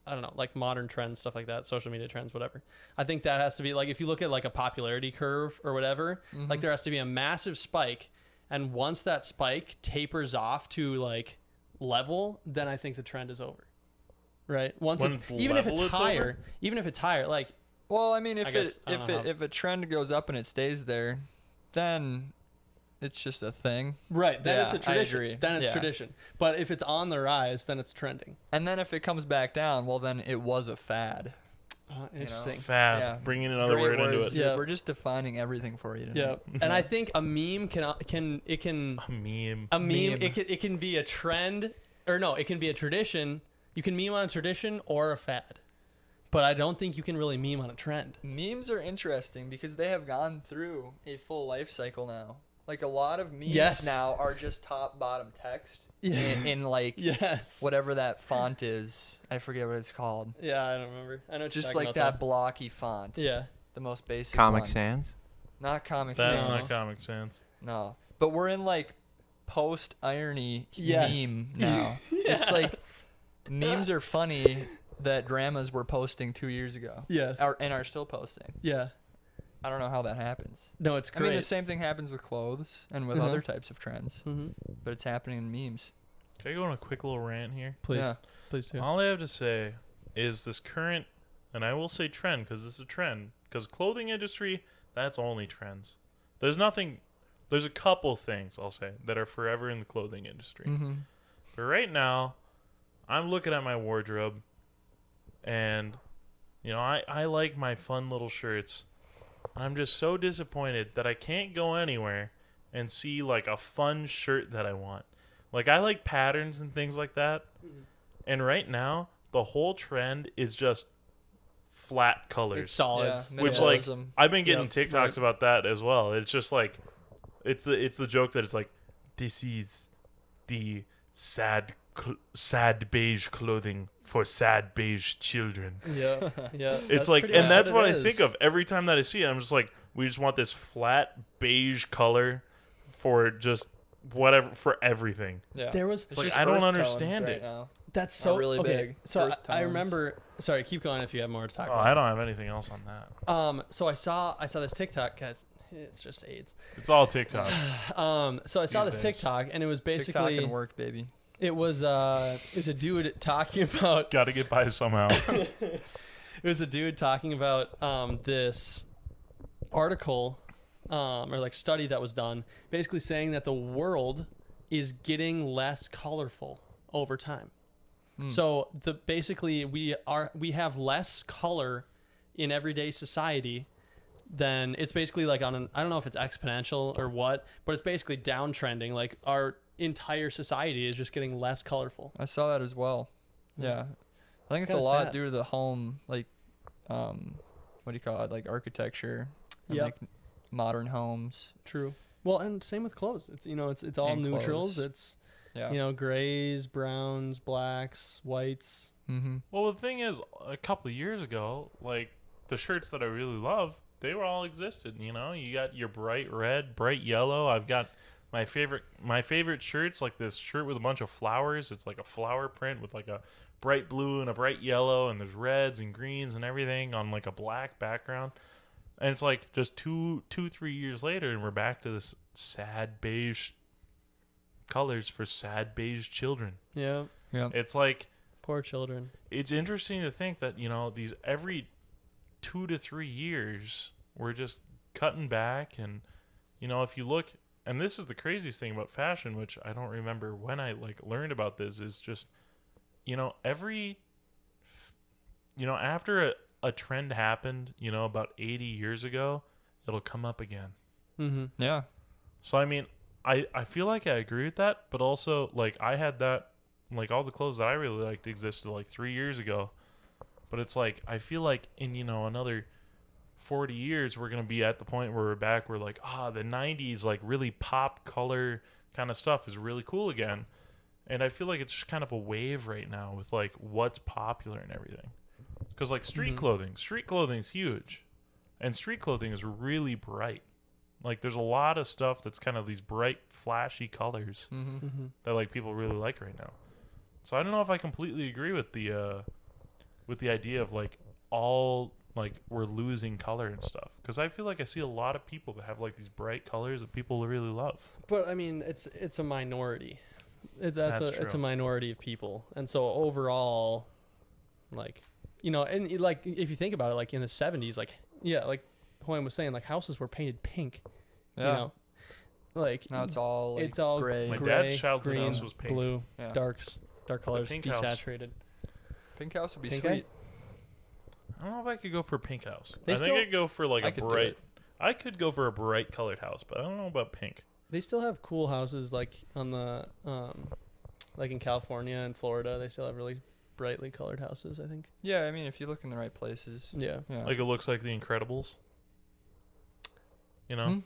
[SPEAKER 1] I don't know, like modern trends, stuff like that, social media trends, whatever. I think that has to be like, if you look at like a popularity curve or whatever, like there has to be a massive spike. And once that spike tapers off to like level, then I think the trend is over. Right? Once
[SPEAKER 2] When
[SPEAKER 1] it's,
[SPEAKER 2] it's
[SPEAKER 1] even if
[SPEAKER 2] level,
[SPEAKER 1] it's
[SPEAKER 2] it's
[SPEAKER 1] higher, like,
[SPEAKER 3] Well, I mean,
[SPEAKER 1] I guess- I don't know how-
[SPEAKER 3] if a trend goes up and it stays there, then it's just a thing.
[SPEAKER 1] right, then it's a
[SPEAKER 3] Yeah, I
[SPEAKER 1] tradition.
[SPEAKER 3] agree.
[SPEAKER 1] Then it's
[SPEAKER 3] Yeah.
[SPEAKER 1] tradition. But if it's on the rise, then it's trending.
[SPEAKER 3] And then if it comes back down, well, then it was a fad.
[SPEAKER 1] Interesting.
[SPEAKER 2] Fab.
[SPEAKER 3] Yeah.
[SPEAKER 2] Bringing another
[SPEAKER 3] Great
[SPEAKER 2] word into
[SPEAKER 3] words,
[SPEAKER 2] it.
[SPEAKER 3] dude.
[SPEAKER 1] Yeah.
[SPEAKER 3] We're just defining everything for you.
[SPEAKER 1] Yeah.
[SPEAKER 3] tonight.
[SPEAKER 1] And I think a meme can
[SPEAKER 2] A meme.
[SPEAKER 1] meme. It can be a trend, or no, it can be a tradition. You can meme on a tradition or a fad, but I don't think you can really meme on a trend.
[SPEAKER 3] Memes are interesting because they have gone through a full life cycle now. Like a lot of memes
[SPEAKER 1] Yes.
[SPEAKER 3] now are just top bottom text
[SPEAKER 1] Yeah.
[SPEAKER 3] in like
[SPEAKER 1] Yes.
[SPEAKER 3] whatever that font is. I forget what it's called.
[SPEAKER 1] Yeah, I don't remember. I know what you're
[SPEAKER 3] Just
[SPEAKER 1] talking
[SPEAKER 3] like
[SPEAKER 1] about,
[SPEAKER 3] that blocky font.
[SPEAKER 1] though. Yeah.
[SPEAKER 3] The most basic
[SPEAKER 4] Comic
[SPEAKER 3] one.
[SPEAKER 4] Sans.
[SPEAKER 3] Not Comic
[SPEAKER 2] That's
[SPEAKER 3] Sans.
[SPEAKER 2] not Comic Sans.
[SPEAKER 3] No. But we're in like post irony
[SPEAKER 1] Yes.
[SPEAKER 3] meme now. It's like memes are funny that grandmas were posting 2 years ago.
[SPEAKER 1] Yes.
[SPEAKER 3] And are still posting.
[SPEAKER 1] Yeah.
[SPEAKER 3] I don't know how that happens.
[SPEAKER 1] No, it's
[SPEAKER 3] I
[SPEAKER 1] great.
[SPEAKER 3] mean, the same thing happens with clothes and with
[SPEAKER 1] Uh-huh.
[SPEAKER 3] other types of trends,
[SPEAKER 1] Mm-hmm.
[SPEAKER 3] but it's happening in memes.
[SPEAKER 2] Can I go on a quick little rant here?
[SPEAKER 1] Please.
[SPEAKER 3] Yeah.
[SPEAKER 1] Please do.
[SPEAKER 2] All I have to say is this current, and I will say trend because it's a trend, because clothing industry, that's only trends. There's a couple things I'll say that are forever in the clothing industry.
[SPEAKER 3] Mm-hmm.
[SPEAKER 2] But right now, I'm looking at my wardrobe, and, I like my fun little shirts. I'm just so disappointed that I can't go anywhere and see, like, a fun shirt that I want. Like, I like patterns and things like that. And right now, the whole trend is just flat colors.
[SPEAKER 1] It's solids.
[SPEAKER 3] Yeah,
[SPEAKER 2] Which, like,
[SPEAKER 3] minimalism.
[SPEAKER 2] I've been getting
[SPEAKER 1] Yep,
[SPEAKER 2] TikToks
[SPEAKER 1] right.
[SPEAKER 2] about that as well. It's just like, it's the joke that it's like, this is the sad beige clothing for sad beige children.
[SPEAKER 1] Yeah. Yeah.
[SPEAKER 2] It's like, and that's what I think of every time that I see it. I'm just like, we just want this flat beige color for just whatever, for everything.
[SPEAKER 3] Yeah.
[SPEAKER 1] There was.
[SPEAKER 2] It's like,
[SPEAKER 3] just
[SPEAKER 2] I don't
[SPEAKER 3] earth
[SPEAKER 2] understand
[SPEAKER 3] tones right
[SPEAKER 2] it.
[SPEAKER 3] now.
[SPEAKER 1] That's so
[SPEAKER 3] really
[SPEAKER 1] okay.
[SPEAKER 3] big.
[SPEAKER 1] So
[SPEAKER 3] Earth
[SPEAKER 1] I
[SPEAKER 3] tones.
[SPEAKER 1] remember. Sorry, keep going if you have more to talk
[SPEAKER 2] Oh,
[SPEAKER 1] about.
[SPEAKER 2] I don't have anything else on that.
[SPEAKER 1] So I saw this TikTok, guys. It's just AIDS.
[SPEAKER 2] It's all TikTok.
[SPEAKER 1] So I saw
[SPEAKER 2] These
[SPEAKER 1] this
[SPEAKER 2] days.
[SPEAKER 1] TikTok, and it was
[SPEAKER 3] TikTok
[SPEAKER 1] basically
[SPEAKER 3] and work, baby.
[SPEAKER 1] it was a dude talking about
[SPEAKER 2] Got to get by somehow.
[SPEAKER 1] it was a dude talking about this article or like study that was done, basically saying that the world is getting less colorful over time. So basically we have less color in everyday society than it's basically like on an, I don't know if it's exponential or what, but it's basically downtrending. Like our entire society is just getting less colorful.
[SPEAKER 3] I saw that as well. Yeah. I think
[SPEAKER 1] It's
[SPEAKER 3] it's a
[SPEAKER 1] kinda
[SPEAKER 3] lot
[SPEAKER 1] sad.
[SPEAKER 3] due to the home, like, what do you call it? Like architecture. And
[SPEAKER 1] Yep.
[SPEAKER 3] like modern homes.
[SPEAKER 1] True. Well, and same with clothes. It's it's all
[SPEAKER 3] And
[SPEAKER 1] neutrals.
[SPEAKER 3] clothes.
[SPEAKER 1] It's
[SPEAKER 3] Yeah.
[SPEAKER 1] grays, browns, blacks, whites.
[SPEAKER 3] Mm-hmm.
[SPEAKER 2] Well, the thing is, a couple of years ago, like, the shirts that I really love, they were all existed, You got your bright red, bright yellow. I've got my favorite shirts, like this shirt with a bunch of flowers. It's like a flower print with like a bright blue and a bright yellow, and there's reds and greens and everything on like a black background. And it's like just 3 years later, and we're back to this sad beige colors for sad beige children.
[SPEAKER 1] Yeah.
[SPEAKER 3] Yeah.
[SPEAKER 2] It's like,
[SPEAKER 1] Poor children.
[SPEAKER 2] it's interesting to think that these every 2 to 3 years we're just cutting back. And if you look, and this is the craziest thing about fashion, which I don't remember when I learned about this, is just after a trend happened about 80 years ago, it'll come up again.
[SPEAKER 1] Mm-hmm.
[SPEAKER 3] Yeah.
[SPEAKER 2] So I mean, I feel like I agree with that, but also like I had that, like all the clothes that I really liked existed like 3 years ago, but it's like I feel like in another 40 years we're gonna be at the point where we're back, where like the 90s like really pop color kind of stuff is really cool again, and I feel like it's just kind of a wave right now with like what's popular and everything, because like street clothing's huge, and street clothing is really bright. Like, there's a lot of stuff that's kind of these bright, flashy colors
[SPEAKER 3] Mm-hmm.
[SPEAKER 1] Mm-hmm.
[SPEAKER 2] that like people really like right now. So I don't know if I completely agree with the idea of like all like we're losing color and stuff, because I feel like I see a lot of people that have like these bright colors that people really love.
[SPEAKER 1] But I mean, it's a minority.
[SPEAKER 2] That's
[SPEAKER 1] It's a
[SPEAKER 2] true.
[SPEAKER 1] minority of people, and so overall, like, and like if you think about it, like in the 70s, like like Hoyam was saying, like houses were painted pink.
[SPEAKER 3] Yeah.
[SPEAKER 1] Like
[SPEAKER 3] Now it's all like
[SPEAKER 1] it's all
[SPEAKER 3] gray.
[SPEAKER 2] My
[SPEAKER 1] gray,
[SPEAKER 2] dad's childhood
[SPEAKER 1] green,
[SPEAKER 2] house was pink.
[SPEAKER 1] blue,
[SPEAKER 3] Yeah.
[SPEAKER 1] dark colors,
[SPEAKER 2] pink house.
[SPEAKER 1] desaturated.
[SPEAKER 3] Pink house would be
[SPEAKER 1] Pink
[SPEAKER 3] sweet.
[SPEAKER 2] I don't know if I could go for a pink house.
[SPEAKER 1] They
[SPEAKER 2] I think
[SPEAKER 1] still-
[SPEAKER 2] I'd go for like
[SPEAKER 3] I
[SPEAKER 2] a
[SPEAKER 3] could do
[SPEAKER 2] bright.
[SPEAKER 3] it.
[SPEAKER 2] I could go for a bright colored house, but I don't know about pink.
[SPEAKER 1] They still have cool houses, like on the like in California and Florida. They still have really brightly colored houses, I think.
[SPEAKER 3] Yeah, I mean, if you look in the right places.
[SPEAKER 1] Yeah.
[SPEAKER 3] Yeah.
[SPEAKER 2] Like it looks like The Incredibles. You know,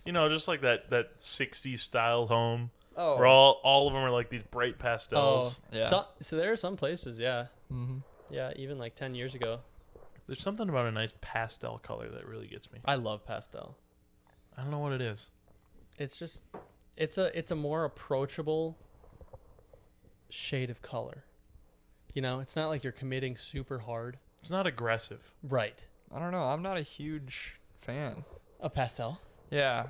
[SPEAKER 2] you know, just like that 60s style home
[SPEAKER 3] Oh.
[SPEAKER 2] where all of them are like these bright pastels.
[SPEAKER 3] Yeah.
[SPEAKER 1] So there are some places, yeah.
[SPEAKER 3] Mm-hmm.
[SPEAKER 1] Yeah, even like 10 years ago.
[SPEAKER 2] There's something about a nice pastel color that really gets me.
[SPEAKER 1] I love pastel.
[SPEAKER 2] I don't know what it is.
[SPEAKER 1] It's just it's a more approachable shade of color. You know, it's not like you're committing super hard.
[SPEAKER 2] It's not aggressive.
[SPEAKER 1] Right.
[SPEAKER 3] I don't know. I'm not a huge fan.
[SPEAKER 1] A pastel?
[SPEAKER 3] Yeah.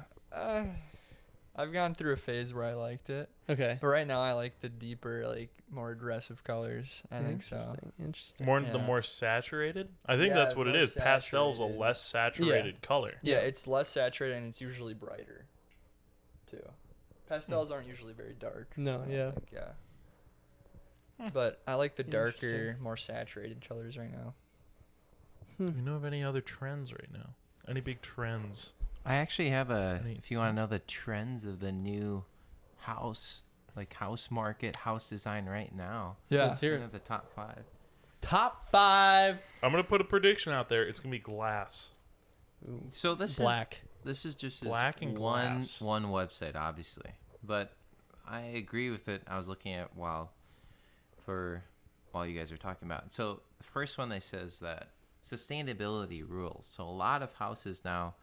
[SPEAKER 3] I've gone through a phase where I liked it,
[SPEAKER 1] Okay.
[SPEAKER 3] but right now I like the deeper, like more aggressive colors. I think so.
[SPEAKER 1] Interesting.
[SPEAKER 2] The more saturated. I think
[SPEAKER 3] Yeah,
[SPEAKER 2] that's what it
[SPEAKER 3] more
[SPEAKER 2] is. Pastel's a
[SPEAKER 3] saturated.
[SPEAKER 2] less saturated color.
[SPEAKER 3] Yeah, it's less saturated and it's usually brighter, too. Pastels aren't usually very dark.
[SPEAKER 1] No,
[SPEAKER 3] I don't
[SPEAKER 1] yeah.
[SPEAKER 3] think, yeah. But I like the darker,
[SPEAKER 1] Interesting.
[SPEAKER 3] more saturated colors right now.
[SPEAKER 2] Do you know of any other trends right now? Any big trends?
[SPEAKER 4] I actually have
[SPEAKER 2] Any-
[SPEAKER 4] if you want to know the trends of the new house market, house design right now.
[SPEAKER 3] Yeah.
[SPEAKER 1] Let's hear
[SPEAKER 4] One
[SPEAKER 1] it.
[SPEAKER 4] of the top 5.
[SPEAKER 1] Top 5.
[SPEAKER 2] I'm gonna put a prediction out there. It's gonna be glass.
[SPEAKER 4] So this
[SPEAKER 1] Black.
[SPEAKER 4] is just
[SPEAKER 2] Black and glass.
[SPEAKER 4] one website, obviously, but I agree with it. I was looking at while you guys were talking about it. So the first one they says that sustainability rules. So a lot of houses now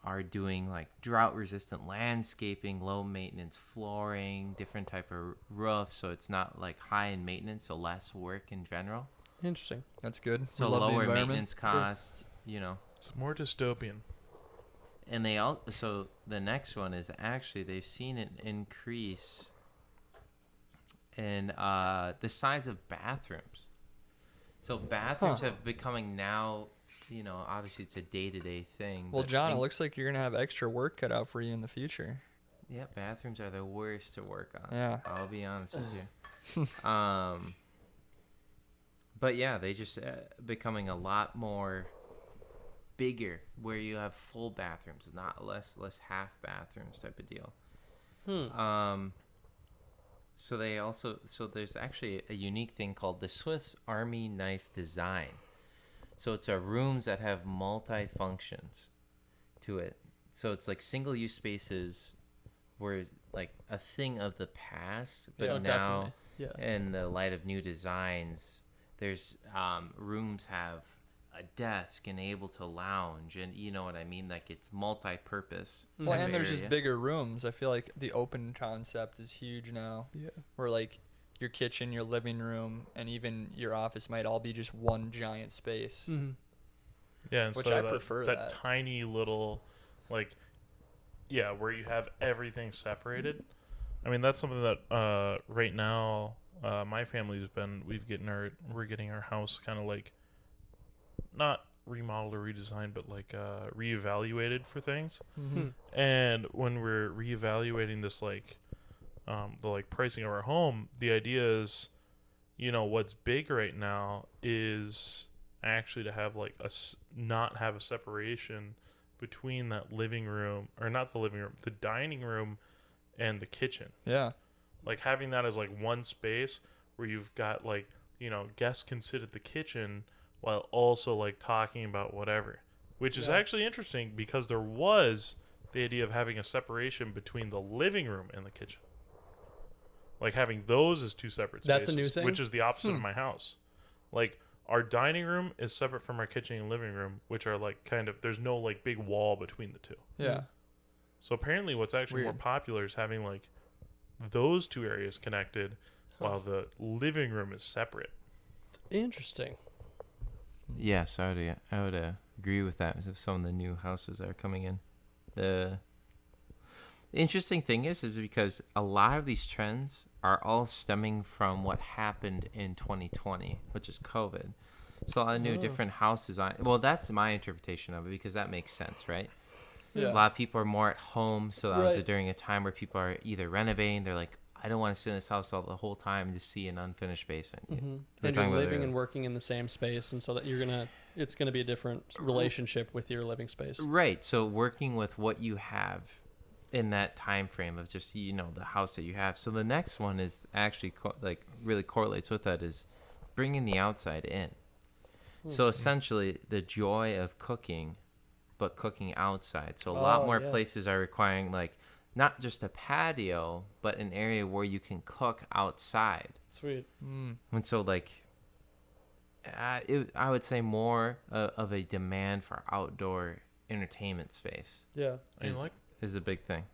[SPEAKER 4] are doing like drought resistant landscaping, low maintenance flooring, different type of roof, so it's not like high in maintenance, so less work in general.
[SPEAKER 1] Interesting.
[SPEAKER 3] That's good.
[SPEAKER 4] So
[SPEAKER 3] We love the
[SPEAKER 4] lower
[SPEAKER 3] environment.
[SPEAKER 4] maintenance cost, you know.
[SPEAKER 2] It's more dystopian.
[SPEAKER 4] And so the next one is actually they've seen an increase in the size of bathrooms. So bathrooms have becoming now, you know, obviously it's a day-to-day thing.
[SPEAKER 3] Well,
[SPEAKER 4] but
[SPEAKER 3] John, it looks like you're going to have extra work cut out for you in the future.
[SPEAKER 4] yeah, bathrooms are the worst to work on.
[SPEAKER 3] Yeah.
[SPEAKER 4] I'll be honest with you. But yeah, they just becoming a lot more bigger, where you have full bathrooms, not less half bathrooms type of deal. So there's actually a unique thing called the Swiss Army knife design. So it's rooms that have multi-functions to it. So it's like single-use spaces were like a thing of the past, but
[SPEAKER 1] Yeah,
[SPEAKER 4] now
[SPEAKER 1] definitely.
[SPEAKER 4] in the light of new designs, there's rooms have a desk and able to lounge, and you know what I mean, like it's multi-purpose.
[SPEAKER 3] Well,
[SPEAKER 4] type
[SPEAKER 3] and there's just
[SPEAKER 4] area.
[SPEAKER 3] bigger rooms. I feel like the open concept is huge now.
[SPEAKER 1] Yeah.
[SPEAKER 3] Where like your kitchen, your living room, and even your office might all be just one giant space.
[SPEAKER 1] Mm-hmm.
[SPEAKER 2] Yeah,
[SPEAKER 3] Which
[SPEAKER 2] instead
[SPEAKER 3] I
[SPEAKER 2] of
[SPEAKER 3] prefer
[SPEAKER 2] that
[SPEAKER 3] that.
[SPEAKER 2] tiny little, like, yeah, where you have everything separated. I mean, that's something that right now my family's been. We're getting our house kind of like, not remodeled or redesigned, but like reevaluated for things.
[SPEAKER 3] Mm-hmm.
[SPEAKER 2] And when we're reevaluating this, like, the like pricing of our home, the idea is, you know, what's big right now is actually to have like not have a separation between that living room, or not the living room, the dining room and the kitchen.
[SPEAKER 3] Yeah.
[SPEAKER 2] Like having that as like one space where you've got like, you know, guests can sit at the kitchen while also like talking about whatever, which is actually interesting because there was the idea of having a separation between the living room and the kitchen. Like having those as two separate spaces.
[SPEAKER 1] That's a new thing?
[SPEAKER 2] Which is the opposite of my house. Like our dining room is separate from our kitchen and living room, which are like kind of, there's no like big wall between the two.
[SPEAKER 3] Yeah.
[SPEAKER 2] So apparently what's actually more
[SPEAKER 3] Weird.
[SPEAKER 2] popular is having like those two areas connected while the living room is separate.
[SPEAKER 1] Interesting.
[SPEAKER 4] Yes, I would agree with that. With some of the new houses that are coming in. The interesting thing is because a lot of these trends are all stemming from what happened in 2020, which is COVID. So a lot of new different house design. Well, that's my interpretation of it because that makes sense, right?
[SPEAKER 3] Yeah.
[SPEAKER 4] A lot of people are more at home, so that was
[SPEAKER 1] Right.
[SPEAKER 4] during a time where people are either renovating. They're like, I don't want to sit in this house all the whole time and just see an unfinished basement.
[SPEAKER 1] Mm-hmm.
[SPEAKER 4] They're
[SPEAKER 1] And you're
[SPEAKER 4] talking about
[SPEAKER 1] living
[SPEAKER 4] their-
[SPEAKER 1] and working in the same space, and so that it's gonna be a different relationship with your living space.
[SPEAKER 4] Right. So working with what you have in that time frame of just, you know, the house that you have. So the next one is actually really correlates with that, is bringing the outside in. So essentially the joy of cooking but cooking outside. So a lot more
[SPEAKER 1] yeah.
[SPEAKER 4] places are requiring like not just a patio, but an area where you can cook outside.
[SPEAKER 1] Sweet.
[SPEAKER 4] And so like I would say more of a demand for outdoor entertainment space
[SPEAKER 1] Yeah.
[SPEAKER 2] I mean,
[SPEAKER 4] is a big thing.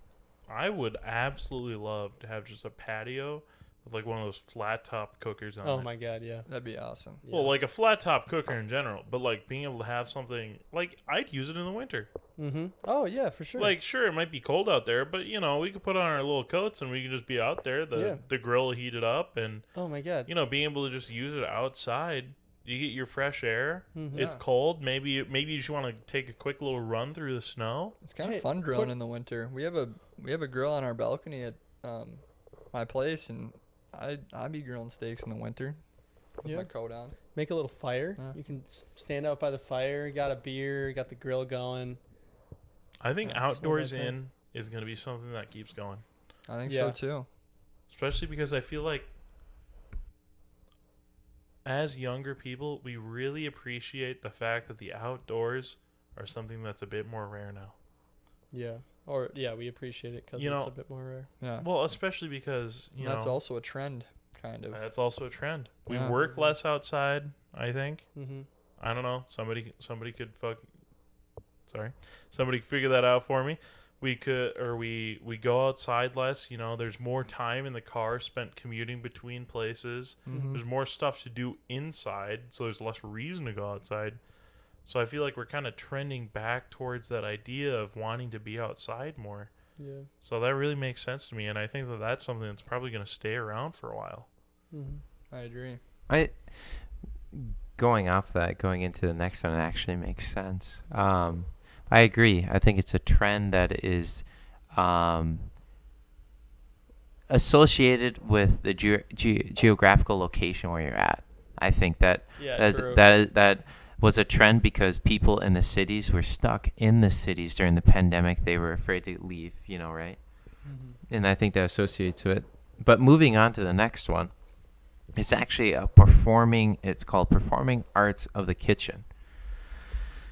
[SPEAKER 2] I would absolutely love to have just a patio with like one of those flat top cookers on
[SPEAKER 1] Oh
[SPEAKER 2] it.
[SPEAKER 1] my God. Yeah.
[SPEAKER 3] That'd be awesome.
[SPEAKER 1] Yeah.
[SPEAKER 2] Well, like a flat top cooker in general, but like being able to have something like I'd use it in the winter.
[SPEAKER 1] Mm-hmm. Oh yeah, for sure.
[SPEAKER 2] Like, sure, it might be cold out there, but you know, we could put on our little coats and we could just be out there. The grill heated up, and
[SPEAKER 1] Oh my God.
[SPEAKER 2] you know, being able to just use it outside. You get your fresh air.
[SPEAKER 1] Mhm.
[SPEAKER 2] It's
[SPEAKER 3] Yeah.
[SPEAKER 2] cold. Maybe you just want to take a quick little run through the snow.
[SPEAKER 3] It's kind
[SPEAKER 1] Hey,
[SPEAKER 3] of fun grilling
[SPEAKER 1] put-
[SPEAKER 3] in the winter. We have a grill on our balcony at my place, and I'd be grilling steaks in the winter with
[SPEAKER 1] Yeah.
[SPEAKER 3] my coat on.
[SPEAKER 1] Make a little fire.
[SPEAKER 3] Yeah.
[SPEAKER 1] You can stand out by the fire. Got a beer. Got the grill going.
[SPEAKER 2] I think
[SPEAKER 1] Yeah,
[SPEAKER 2] outdoors
[SPEAKER 1] something like
[SPEAKER 2] in is going to be something that keeps going,
[SPEAKER 3] I think
[SPEAKER 1] Yeah.
[SPEAKER 3] so too.
[SPEAKER 2] especially because I feel like as younger people, we really appreciate the fact that the outdoors are something that's a bit more rare now.
[SPEAKER 1] Yeah. Or yeah, we appreciate it because
[SPEAKER 2] You
[SPEAKER 1] it's
[SPEAKER 2] know-
[SPEAKER 1] a bit more rare.
[SPEAKER 3] Yeah.
[SPEAKER 2] Well, especially because you
[SPEAKER 3] That's
[SPEAKER 2] know
[SPEAKER 3] also a trend, kind of.
[SPEAKER 2] that's also a trend. We
[SPEAKER 3] Yeah.
[SPEAKER 2] work less outside. I think.
[SPEAKER 1] Mm-hmm.
[SPEAKER 2] I don't know. Somebody could somebody could figure that out for me. We could, or we go outside less. You know, there's more time in the car spent commuting between places.
[SPEAKER 3] Mhm.
[SPEAKER 2] There's more stuff to do inside, so there's less reason to go outside. So I feel like we're kind of trending back towards that idea of wanting to be outside more.
[SPEAKER 1] Yeah.
[SPEAKER 2] So that really makes sense to me, and I think that that's something that's probably going to stay around for a while.
[SPEAKER 1] Mm-hmm.
[SPEAKER 3] I agree.
[SPEAKER 4] Going off that, going into the next one, it actually makes sense. I agree. I think it's a trend that is associated with the geographical location where you're at. I think that
[SPEAKER 1] Yeah. True.
[SPEAKER 4] that was a trend because people in the cities were stuck in the cities during the pandemic. They were afraid to leave, right?
[SPEAKER 1] Mm-hmm.
[SPEAKER 4] And I think that associates to it. But moving on to the next one, it's actually it's called Performing Arts of the Kitchen.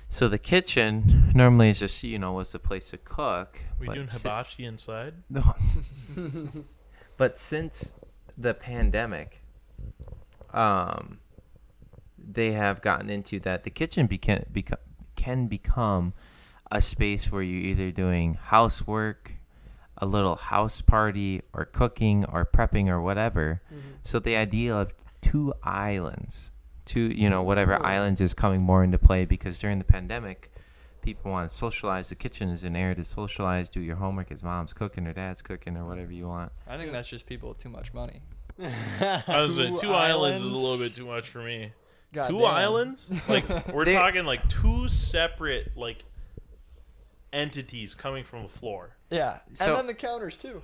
[SPEAKER 4] So the kitchen normally is just, was the place to cook.
[SPEAKER 2] We
[SPEAKER 4] but
[SPEAKER 2] doing hibachi inside?
[SPEAKER 4] No. But since the pandemic, they have gotten into that the kitchen can become a space where you're either doing housework, a little house party, or cooking or prepping or whatever.
[SPEAKER 1] Mm-hmm.
[SPEAKER 4] So the idea of two islands, whatever
[SPEAKER 1] Ooh.
[SPEAKER 4] islands is coming more into play because during the pandemic, people want to socialize. The kitchen is an area to socialize, do your homework as mom's cooking or dad's cooking or whatever you want.
[SPEAKER 3] I think that's just people with too much money.
[SPEAKER 2] I was saying 2 islands is a little bit too much for me.
[SPEAKER 3] God
[SPEAKER 2] 2
[SPEAKER 3] damn.
[SPEAKER 2] islands? Like we're
[SPEAKER 4] They-
[SPEAKER 2] talking like 2 separate like entities coming from a floor.
[SPEAKER 3] Yeah.
[SPEAKER 4] So-
[SPEAKER 3] And then the counters too.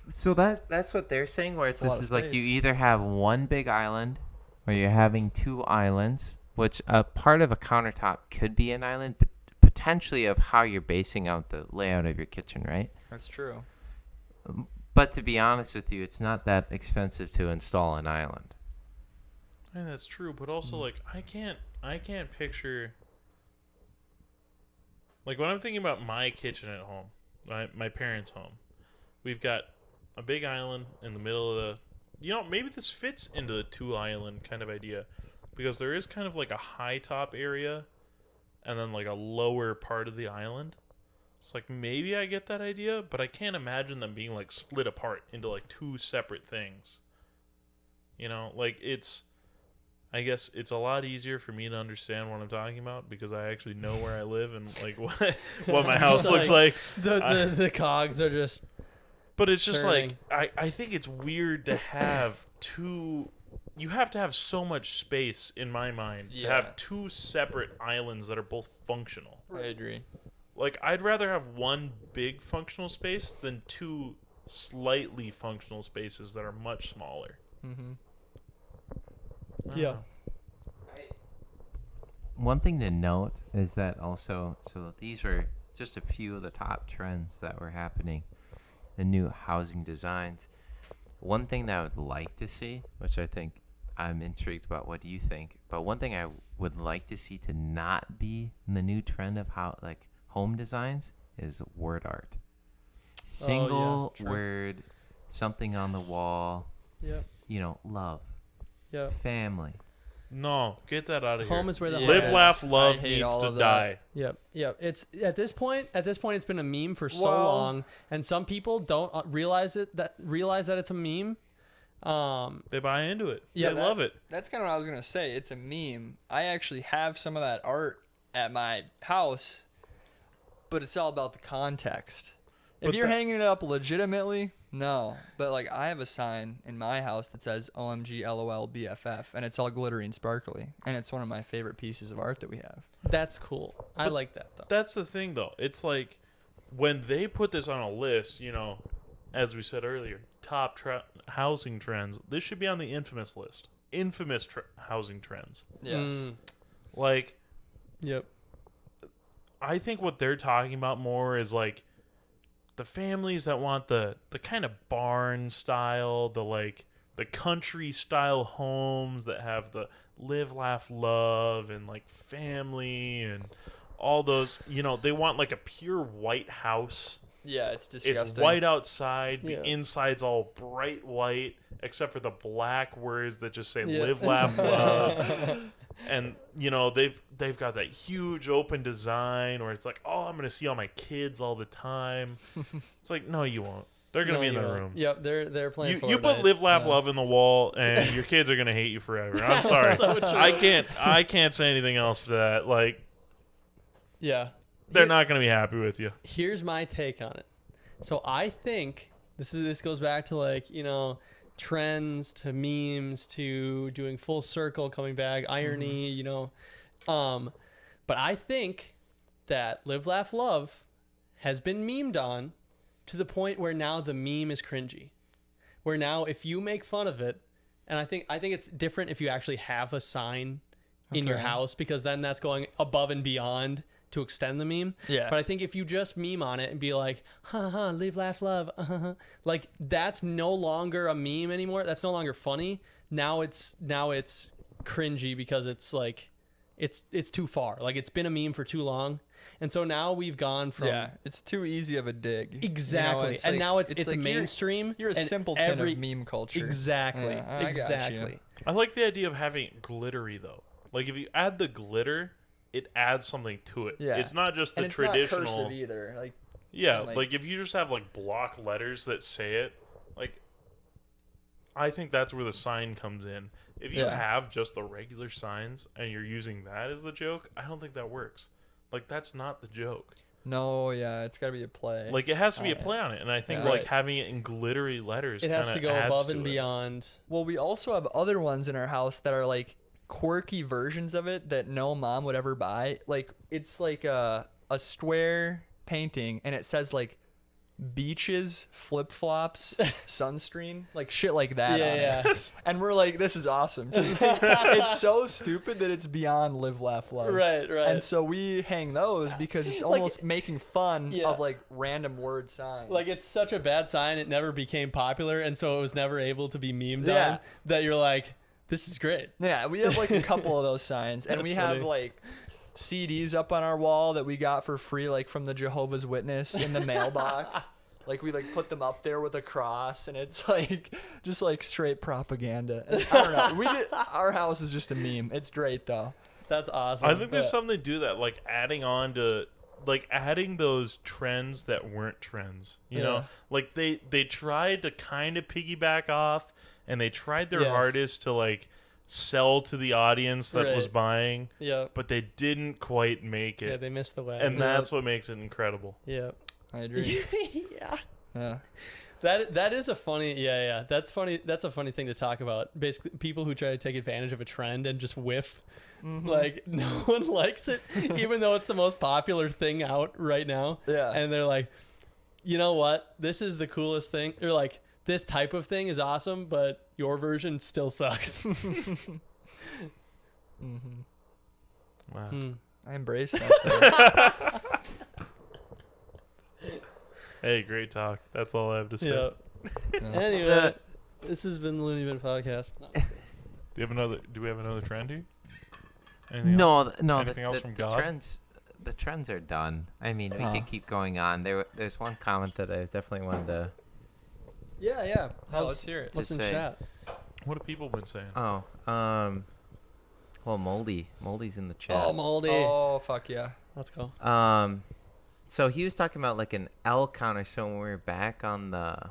[SPEAKER 4] So that's what they're saying, where it's
[SPEAKER 3] That's a lot
[SPEAKER 4] this
[SPEAKER 3] of
[SPEAKER 4] is like you
[SPEAKER 3] space.
[SPEAKER 4] either have one big island or you're having 2 islands, which a part of a countertop could be an island, but potentially of how you're basing out the layout of your kitchen, right?
[SPEAKER 3] That's true.
[SPEAKER 4] But to be honest with you, it's not that expensive to install an island.
[SPEAKER 2] I mean, that's true, but also like I can't picture like when I'm thinking about my kitchen at home, my parents' home. We've got a big island in the middle of the maybe this fits into the 2 island kind of idea because there is kind of like a high top area and then like a lower part of the island. It's like maybe I get that idea, but I can't imagine them being like split apart into like 2 separate things. Like I guess it's a lot easier for me to understand what I'm talking about because I actually know where I live and like what my house looks like.
[SPEAKER 1] The cogs are just.
[SPEAKER 2] But it's just
[SPEAKER 1] turning.
[SPEAKER 2] like I think it's weird to have 2. You have to have so much space in my mind to
[SPEAKER 3] Yeah.
[SPEAKER 2] have 2 separate islands that are both functional.
[SPEAKER 3] I agree.
[SPEAKER 2] Like I'd rather have one big functional space than 2 slightly functional spaces that are much smaller.
[SPEAKER 3] Mm-hmm.
[SPEAKER 2] I don't
[SPEAKER 1] Yeah.
[SPEAKER 2] know.
[SPEAKER 4] One thing to note is that also, so these were just a few of the top trends that were happening, the new housing designs. One thing that I would like to see, which I think I'm intrigued about, what do you think? But one thing I would like to see to not be in the new trend of how like home designs is word art. Single
[SPEAKER 1] true.
[SPEAKER 4] word, something on the wall.
[SPEAKER 1] Yep.
[SPEAKER 4] You know, love,
[SPEAKER 1] Yep.
[SPEAKER 4] family.
[SPEAKER 2] No, get that out of here.
[SPEAKER 1] Home is where the
[SPEAKER 2] Live,
[SPEAKER 1] heart
[SPEAKER 2] laugh,
[SPEAKER 1] is.
[SPEAKER 2] love
[SPEAKER 3] I hate
[SPEAKER 2] needs
[SPEAKER 3] all
[SPEAKER 2] to
[SPEAKER 3] of that.
[SPEAKER 2] die.
[SPEAKER 1] Yep. Yep. It's at this point it's been a meme for so
[SPEAKER 3] Well-
[SPEAKER 1] long, and some people don't realize that it's a meme.
[SPEAKER 2] They buy into it.
[SPEAKER 1] Yeah,
[SPEAKER 2] They love it.
[SPEAKER 3] That's kind of what I was gonna say. It's a meme. I actually have some of that art at my house, but it's all about the context. If
[SPEAKER 2] But
[SPEAKER 3] you're
[SPEAKER 2] that-
[SPEAKER 3] hanging it up legitimately, no. But like I have a sign in my house that says OMG LOL BFF, and it's all glittery and sparkly, and it's one of my favorite pieces of art that we have.
[SPEAKER 1] That's cool. I
[SPEAKER 2] But
[SPEAKER 1] like that though.
[SPEAKER 2] That's the thing, though. It's like when they put this on a list, you know, as we said earlier, top housing trends. This should be on the infamous list. Infamous housing trends.
[SPEAKER 3] Yes.
[SPEAKER 2] Like,
[SPEAKER 1] Yep.
[SPEAKER 2] I think what they're talking about more is like the families that want the kind of barn style, the country style homes that have the live, laugh, love and like family and all those, you know, they want like a pure white house.
[SPEAKER 3] Yeah, it's disgusting.
[SPEAKER 2] It's white outside. The
[SPEAKER 1] Yeah.
[SPEAKER 2] inside's all bright white, except for the black words that just say
[SPEAKER 1] Yeah.
[SPEAKER 2] "live, laugh, love." And you know they've got that huge open design where it's like, oh, I'm gonna see all my kids all the time. It's like, no, you won't. They're gonna
[SPEAKER 1] No,
[SPEAKER 2] be in
[SPEAKER 1] you
[SPEAKER 2] their
[SPEAKER 1] won't.
[SPEAKER 2] rooms.
[SPEAKER 1] Yep. They're playing.
[SPEAKER 2] You put
[SPEAKER 1] Fortnite.
[SPEAKER 2] "live, laugh,
[SPEAKER 1] Yeah.
[SPEAKER 2] love" in the wall, and your kids are gonna hate you forever. I'm sorry.
[SPEAKER 1] So true.
[SPEAKER 2] I can't say anything else for that. Like,
[SPEAKER 1] Yeah.
[SPEAKER 2] they're not gonna be happy with you.
[SPEAKER 1] Here's my take on it. So I think this goes back to like, you know, trends to memes to doing full circle, coming back, irony, you know. But I think that Live Laugh Love has been memed on to the point where now the meme is cringy. Where now if you make fun of it, and I think it's different if you actually have a sign in your
[SPEAKER 3] Okay.
[SPEAKER 1] house, because then that's going above and beyond to extend the meme.
[SPEAKER 3] Yeah.
[SPEAKER 1] But I think if you just meme on it and be like, live, laugh, love, like that's no longer a meme anymore. That's no longer funny. Now it's cringy because it's like, it's too far. Like it's been a meme for too long. And so now we've gone from
[SPEAKER 3] Yeah, it's too easy of a dig.
[SPEAKER 1] exactly.
[SPEAKER 3] It's
[SPEAKER 1] and
[SPEAKER 3] like-
[SPEAKER 1] now it's
[SPEAKER 3] like
[SPEAKER 1] mainstream.
[SPEAKER 3] You're a
[SPEAKER 1] and
[SPEAKER 3] simpleton
[SPEAKER 1] every-
[SPEAKER 3] of meme culture.
[SPEAKER 1] Exactly.
[SPEAKER 3] Yeah, I got you.
[SPEAKER 1] Exactly.
[SPEAKER 2] I like the idea of having it glittery though. Like if you add the glitter, it adds something to it.
[SPEAKER 3] Yeah.
[SPEAKER 2] It's not just the
[SPEAKER 3] And it's
[SPEAKER 2] traditional.
[SPEAKER 3] not cursive either. Like
[SPEAKER 2] Yeah,
[SPEAKER 3] not
[SPEAKER 2] like,
[SPEAKER 3] like-
[SPEAKER 2] if you just have like block letters that say it, like I think that's where the sign comes in. If you
[SPEAKER 3] Yeah.
[SPEAKER 2] have just the regular signs and you're using that as the joke, I don't think that works. Like that's not the joke.
[SPEAKER 3] no, yeah, it's got to be a play.
[SPEAKER 2] Like it has to be a
[SPEAKER 3] Oh, yeah.
[SPEAKER 2] play on it, and I think
[SPEAKER 3] Yeah.
[SPEAKER 2] like
[SPEAKER 1] Right.
[SPEAKER 2] having it in glittery letters
[SPEAKER 1] It has
[SPEAKER 2] kinda
[SPEAKER 1] to go
[SPEAKER 2] adds
[SPEAKER 1] above
[SPEAKER 2] to
[SPEAKER 1] and
[SPEAKER 2] it.
[SPEAKER 1] beyond.
[SPEAKER 3] Well, we also have other ones in our house that are like quirky versions of it that no mom would ever buy. Like it's like a square painting and it says like beaches, flip flops, sunscreen, like shit like that.
[SPEAKER 1] Yeah,
[SPEAKER 3] on
[SPEAKER 1] yeah.
[SPEAKER 3] it. And we're like, this is awesome. It's so stupid that it's beyond live, laugh, love.
[SPEAKER 1] Right.
[SPEAKER 3] And so we hang those because it's
[SPEAKER 1] Like-
[SPEAKER 3] almost making fun
[SPEAKER 1] Yeah.
[SPEAKER 3] of like random word signs.
[SPEAKER 1] Like it's such a bad sign, it never became popular, and so it was never able to be memed
[SPEAKER 3] Yeah.
[SPEAKER 1] on. That you're like, this is great.
[SPEAKER 3] Yeah, we have like a couple of those signs, and
[SPEAKER 1] That's
[SPEAKER 3] we
[SPEAKER 1] funny.
[SPEAKER 3] have like CDs up on our wall that we got for free, like from the Jehovah's Witness in the mailbox. Like we like put them up there with a cross, and it's like just like straight propaganda. And I don't know. Our house is just a meme. It's great though.
[SPEAKER 1] That's awesome.
[SPEAKER 2] I think there's
[SPEAKER 1] Yeah.
[SPEAKER 2] something to do that, like adding on to, like adding those trends that weren't trends. You know,
[SPEAKER 3] Yeah.
[SPEAKER 2] like they tried to kind of piggyback off, and they tried their
[SPEAKER 1] Yes.
[SPEAKER 2] hardest to like sell to the audience that was
[SPEAKER 1] Right.
[SPEAKER 2] buying,
[SPEAKER 1] Yeah.
[SPEAKER 2] but they didn't quite make
[SPEAKER 1] Yeah,
[SPEAKER 2] it,
[SPEAKER 1] they missed the way.
[SPEAKER 2] and that's what makes it incredible.
[SPEAKER 1] yeah.
[SPEAKER 3] I agree.
[SPEAKER 1] Yeah.
[SPEAKER 3] Yeah.
[SPEAKER 1] That is a funny that's funny. That's a funny thing to talk about. Basically, people who try to take advantage of a trend and just whiff.
[SPEAKER 3] Mm-hmm.
[SPEAKER 1] Like no one likes it, even though it's the most popular thing out right now.
[SPEAKER 3] Yeah.
[SPEAKER 1] And they're like, you know what? This is the coolest thing. They're like, this type of thing is awesome, but your version still sucks.
[SPEAKER 2] Wow.
[SPEAKER 3] I embrace that.
[SPEAKER 2] Hey, great talk. That's all I have to say.
[SPEAKER 1] Yeah.
[SPEAKER 3] Yeah.
[SPEAKER 1] Anyway, this has been the LooneyBin Podcast.
[SPEAKER 2] Do we have another trend here? Anything else? Anything else from
[SPEAKER 4] the
[SPEAKER 2] God?
[SPEAKER 4] trends are done. I mean, we
[SPEAKER 3] Huh.
[SPEAKER 4] could keep going on. There's one comment that I definitely wanted to.
[SPEAKER 1] Yeah.
[SPEAKER 3] Oh, let's hear it.
[SPEAKER 1] What's in
[SPEAKER 4] say-
[SPEAKER 1] chat?
[SPEAKER 2] What have people been saying?
[SPEAKER 4] Oh, well, Moldy's in the chat.
[SPEAKER 1] Oh, Moldy.
[SPEAKER 3] Oh, fuck yeah.
[SPEAKER 1] Let's go.
[SPEAKER 4] So he was talking about like an L counter. So when we're back on the,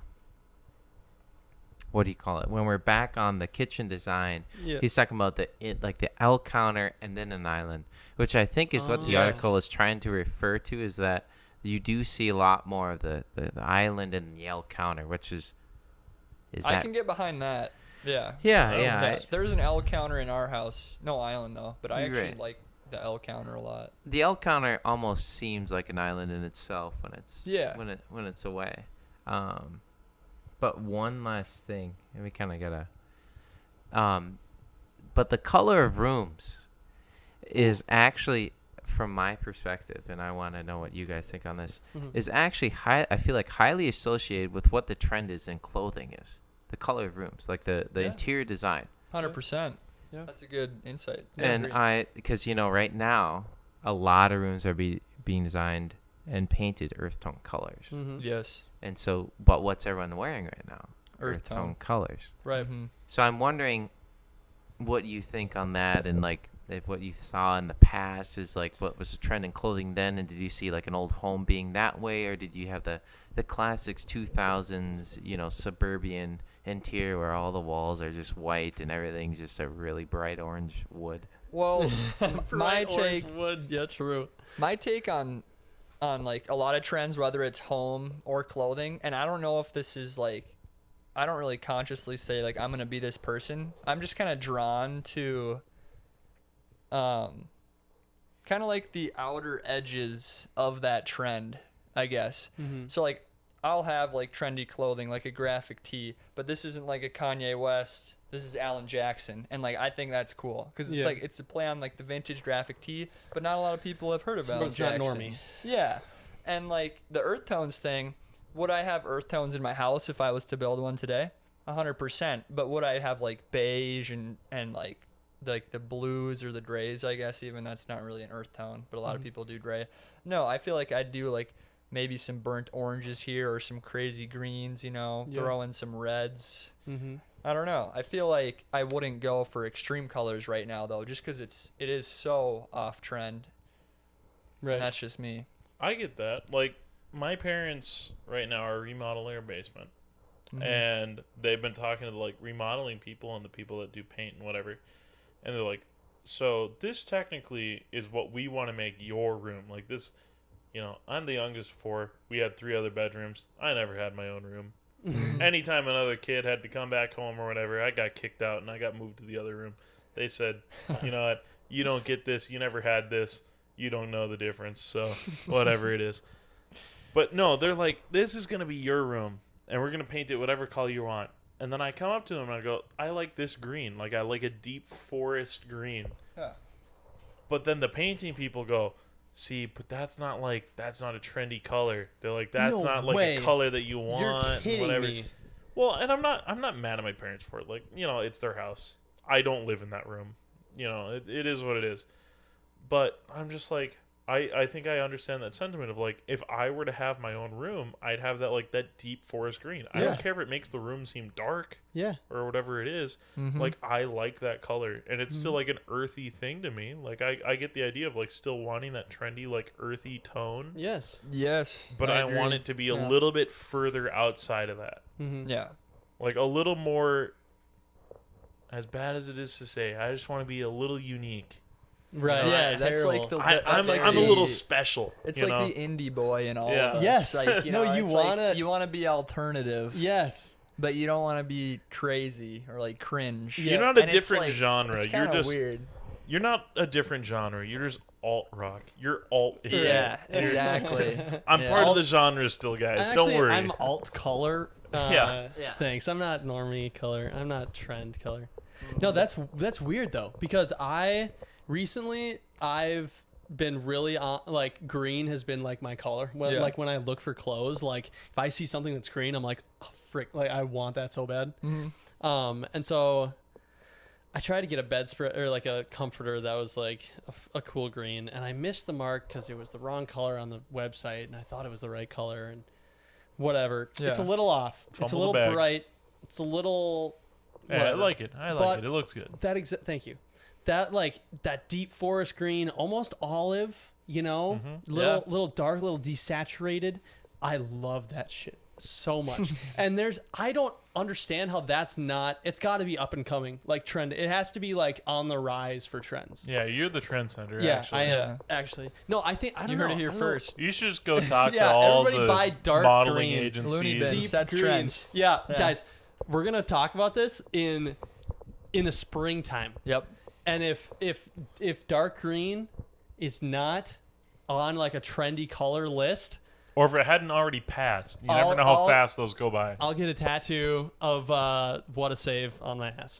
[SPEAKER 4] what do you call it? When we're back on the kitchen design,
[SPEAKER 1] Yeah.
[SPEAKER 4] he's talking about the L counter and then an island, which I think is what the
[SPEAKER 1] Yes.
[SPEAKER 4] article is trying to refer to. Is that you do see a lot more of the island and the L counter, which is
[SPEAKER 3] I
[SPEAKER 4] that
[SPEAKER 3] can get behind that. Yeah.
[SPEAKER 4] yeah
[SPEAKER 2] Oh,
[SPEAKER 4] yeah.
[SPEAKER 3] Yeah, there's an L counter in our house. No island though, but I
[SPEAKER 4] You're
[SPEAKER 3] actually
[SPEAKER 4] right.
[SPEAKER 3] like the L counter a lot.
[SPEAKER 4] The L counter almost seems like an island in itself when it's when it's away. But one last thing, and we kind of gotta. But the color of rooms is actually, from my perspective, and I want to know what you guys think on this,
[SPEAKER 1] Mhm.
[SPEAKER 4] is actually I feel like highly associated with what the trend is in clothing is. The color of rooms, like the
[SPEAKER 3] Yeah.
[SPEAKER 4] interior design.
[SPEAKER 3] 100%.
[SPEAKER 1] Yeah.
[SPEAKER 3] That's a good insight.
[SPEAKER 4] And because right now, a lot of rooms are being designed and painted earth tone colors.
[SPEAKER 1] Mhm.
[SPEAKER 3] Yes.
[SPEAKER 4] And so, but what's everyone wearing right now?
[SPEAKER 3] Earth tone.
[SPEAKER 4] colors.
[SPEAKER 1] Right.
[SPEAKER 3] Mhm.
[SPEAKER 4] So I'm wondering what you think on that, and like if what you saw in the past is like what was the trend in clothing then, and did you see like an old home being that way, or did you have the classics 2000s, suburban interior where all the walls are just white and everything's just a really bright orange wood?
[SPEAKER 3] Well, my
[SPEAKER 1] Bright orange
[SPEAKER 3] take
[SPEAKER 1] wood. Yeah, true.
[SPEAKER 3] my take on like a lot of trends, whether it's home or clothing, and I don't know if this is like, I don't really consciously say like I'm gonna be this person. I'm just kind of drawn to kind of like the outer edges of that trend, I guess.
[SPEAKER 1] Mm-hmm.
[SPEAKER 3] So like I'll have like trendy clothing, like a graphic tee, but this isn't like a Kanye West. This is Alan Jackson, and like I think that's cool because it's
[SPEAKER 1] Yeah.
[SPEAKER 3] like it's a play on like the vintage graphic tee, but not a lot of people have heard of Alan
[SPEAKER 1] But it's not
[SPEAKER 3] Jackson.
[SPEAKER 1] normie.
[SPEAKER 3] Yeah, and like the earth tones thing, would I have earth tones in my house if I was to build one today? 100%. But would I have like beige and like the blues or the grays? I guess even that's not really an earth tone, but a lot of people do gray. No, I feel like I'd do like maybe some burnt oranges here or some crazy greens.
[SPEAKER 1] Yeah.
[SPEAKER 3] Throw in some reds.
[SPEAKER 1] Mm-hmm.
[SPEAKER 3] I don't know. I feel like I wouldn't go for extreme colors right now though, just because it is so off trend.
[SPEAKER 1] Right.
[SPEAKER 3] And that's just me.
[SPEAKER 2] I get that. Like, my parents right now are remodeling their basement.
[SPEAKER 3] Mhm.
[SPEAKER 2] And they've been talking to, like, remodeling people and the people that do paint and whatever. And they're like, so this technically is what we want to make your room. Like, this, I'm the youngest of 4. We had 3 other bedrooms. I never had my own room. Anytime another kid had to come back home or whatever, I got kicked out and I got moved to the other room. They said, you know what, you don't get this, you never had this, you don't know the difference, so whatever it is. But no, they're like, this is going to be your room, and we're going to paint it whatever color you want. And then I come up to them and I go, I like this green, like I like a deep forest green.
[SPEAKER 3] Yeah.
[SPEAKER 2] But then the painting people go, see, but that's not a trendy color. They're like, that's
[SPEAKER 1] No
[SPEAKER 2] not like
[SPEAKER 1] way.
[SPEAKER 2] a color that you want.
[SPEAKER 1] You're
[SPEAKER 2] and
[SPEAKER 1] kidding
[SPEAKER 2] whatever.
[SPEAKER 1] me.
[SPEAKER 2] Well, and I'm not mad at my parents for it. Like, it's their house. I don't live in that room. It is what it is. But I'm just like, I think I understand that sentiment of like, if I were to have my own room, I'd have that like that deep forest green. I
[SPEAKER 1] Yeah.
[SPEAKER 2] don't care if it makes the room seem dark
[SPEAKER 1] Yeah.
[SPEAKER 2] or whatever it is.
[SPEAKER 3] Mhm.
[SPEAKER 2] Like, I like that color, and it's still like an earthy thing to me. Like, I get the idea of like still wanting that trendy like earthy tone,
[SPEAKER 1] Yes.
[SPEAKER 3] Yes.
[SPEAKER 2] but I want
[SPEAKER 3] agree.
[SPEAKER 2] it to be a
[SPEAKER 3] Yeah.
[SPEAKER 2] little bit further outside of that.
[SPEAKER 1] Mm-hmm.
[SPEAKER 3] Yeah.
[SPEAKER 2] Like a little more, as bad as it is to say, I just want to be a little unique.
[SPEAKER 1] Right.
[SPEAKER 3] Yeah, that's like
[SPEAKER 1] Terrible.
[SPEAKER 3] the-
[SPEAKER 2] I'm
[SPEAKER 3] like
[SPEAKER 2] a
[SPEAKER 3] the-
[SPEAKER 2] little special.
[SPEAKER 3] It's
[SPEAKER 2] you
[SPEAKER 3] like
[SPEAKER 2] know?
[SPEAKER 3] the indie boy and all
[SPEAKER 2] Yeah.
[SPEAKER 3] of us.
[SPEAKER 1] Yes.
[SPEAKER 3] Like,
[SPEAKER 1] No, you
[SPEAKER 3] it's like
[SPEAKER 1] wanna-
[SPEAKER 3] you want to be alternative,
[SPEAKER 1] Yes.
[SPEAKER 3] but you don't want to be crazy or like cringe.
[SPEAKER 1] Yeah.
[SPEAKER 2] You're not a
[SPEAKER 3] And it's
[SPEAKER 2] different
[SPEAKER 3] like-
[SPEAKER 2] genre.
[SPEAKER 3] It's
[SPEAKER 2] You're
[SPEAKER 3] kinda
[SPEAKER 2] just
[SPEAKER 3] weird.
[SPEAKER 2] you're not a different genre. You're just alt rock. You're alt. hip.
[SPEAKER 3] Yeah,
[SPEAKER 2] You're-
[SPEAKER 3] exactly.
[SPEAKER 2] I'm
[SPEAKER 3] Yeah.
[SPEAKER 2] part of
[SPEAKER 1] Alt-
[SPEAKER 2] the genre still, guys.
[SPEAKER 1] Actually,
[SPEAKER 2] Don't worry.
[SPEAKER 1] I'm alt color.
[SPEAKER 2] Yeah.
[SPEAKER 3] Yeah.
[SPEAKER 1] Thanks. I'm not normie color. I'm not trend color. No, that's weird though, because I've been really on, like, green has been like my color. When
[SPEAKER 3] Yeah.
[SPEAKER 1] like when I look for clothes, like if I see something that's green, I'm like, oh, frick, like I want that so bad.
[SPEAKER 3] Mhm.
[SPEAKER 1] And so I tried to get a bedspread or like a comforter that was like a cool green, and I missed the mark because it was the wrong color on the website, and I thought it was the right color, and whatever.
[SPEAKER 3] Yeah.
[SPEAKER 1] It's a little off. It's a
[SPEAKER 2] Fumble
[SPEAKER 1] little
[SPEAKER 2] the bag.
[SPEAKER 1] bright. It's a little.
[SPEAKER 2] Yeah, I
[SPEAKER 1] whatever.
[SPEAKER 2] like it. I like
[SPEAKER 1] But
[SPEAKER 2] it. It looks good.
[SPEAKER 1] Thank you. That deep forest green, almost olive. You know, little dark, little desaturated. I love that shit so much. And I don't understand how that's not. It's got to be up and coming, like trend. It has to be like on the rise for trends.
[SPEAKER 2] Yeah, you're the trendsetter.
[SPEAKER 1] Yeah,
[SPEAKER 2] actually.
[SPEAKER 1] I am
[SPEAKER 3] Yeah.
[SPEAKER 1] actually. No, I think I don't
[SPEAKER 3] You
[SPEAKER 1] know.
[SPEAKER 3] heard it here
[SPEAKER 1] I don't know.
[SPEAKER 3] first.
[SPEAKER 2] You should just go talk
[SPEAKER 1] Yeah,
[SPEAKER 2] to all
[SPEAKER 1] everybody
[SPEAKER 2] the
[SPEAKER 1] buy dark
[SPEAKER 2] modeling
[SPEAKER 1] green.
[SPEAKER 2] agencies.
[SPEAKER 3] LooneyBin.
[SPEAKER 1] Deep
[SPEAKER 3] Sets
[SPEAKER 1] green.
[SPEAKER 3] trends.
[SPEAKER 1] Yeah,
[SPEAKER 3] Yeah.
[SPEAKER 1] guys, we're gonna talk about this in the springtime.
[SPEAKER 3] Yep.
[SPEAKER 1] And if dark green is not on like a trendy color list,
[SPEAKER 2] Or if it hadn't already passed. You never
[SPEAKER 1] I'll-
[SPEAKER 2] know how
[SPEAKER 1] I'll-
[SPEAKER 2] fast those go by.
[SPEAKER 1] I'll get a tattoo of what a save on my ass.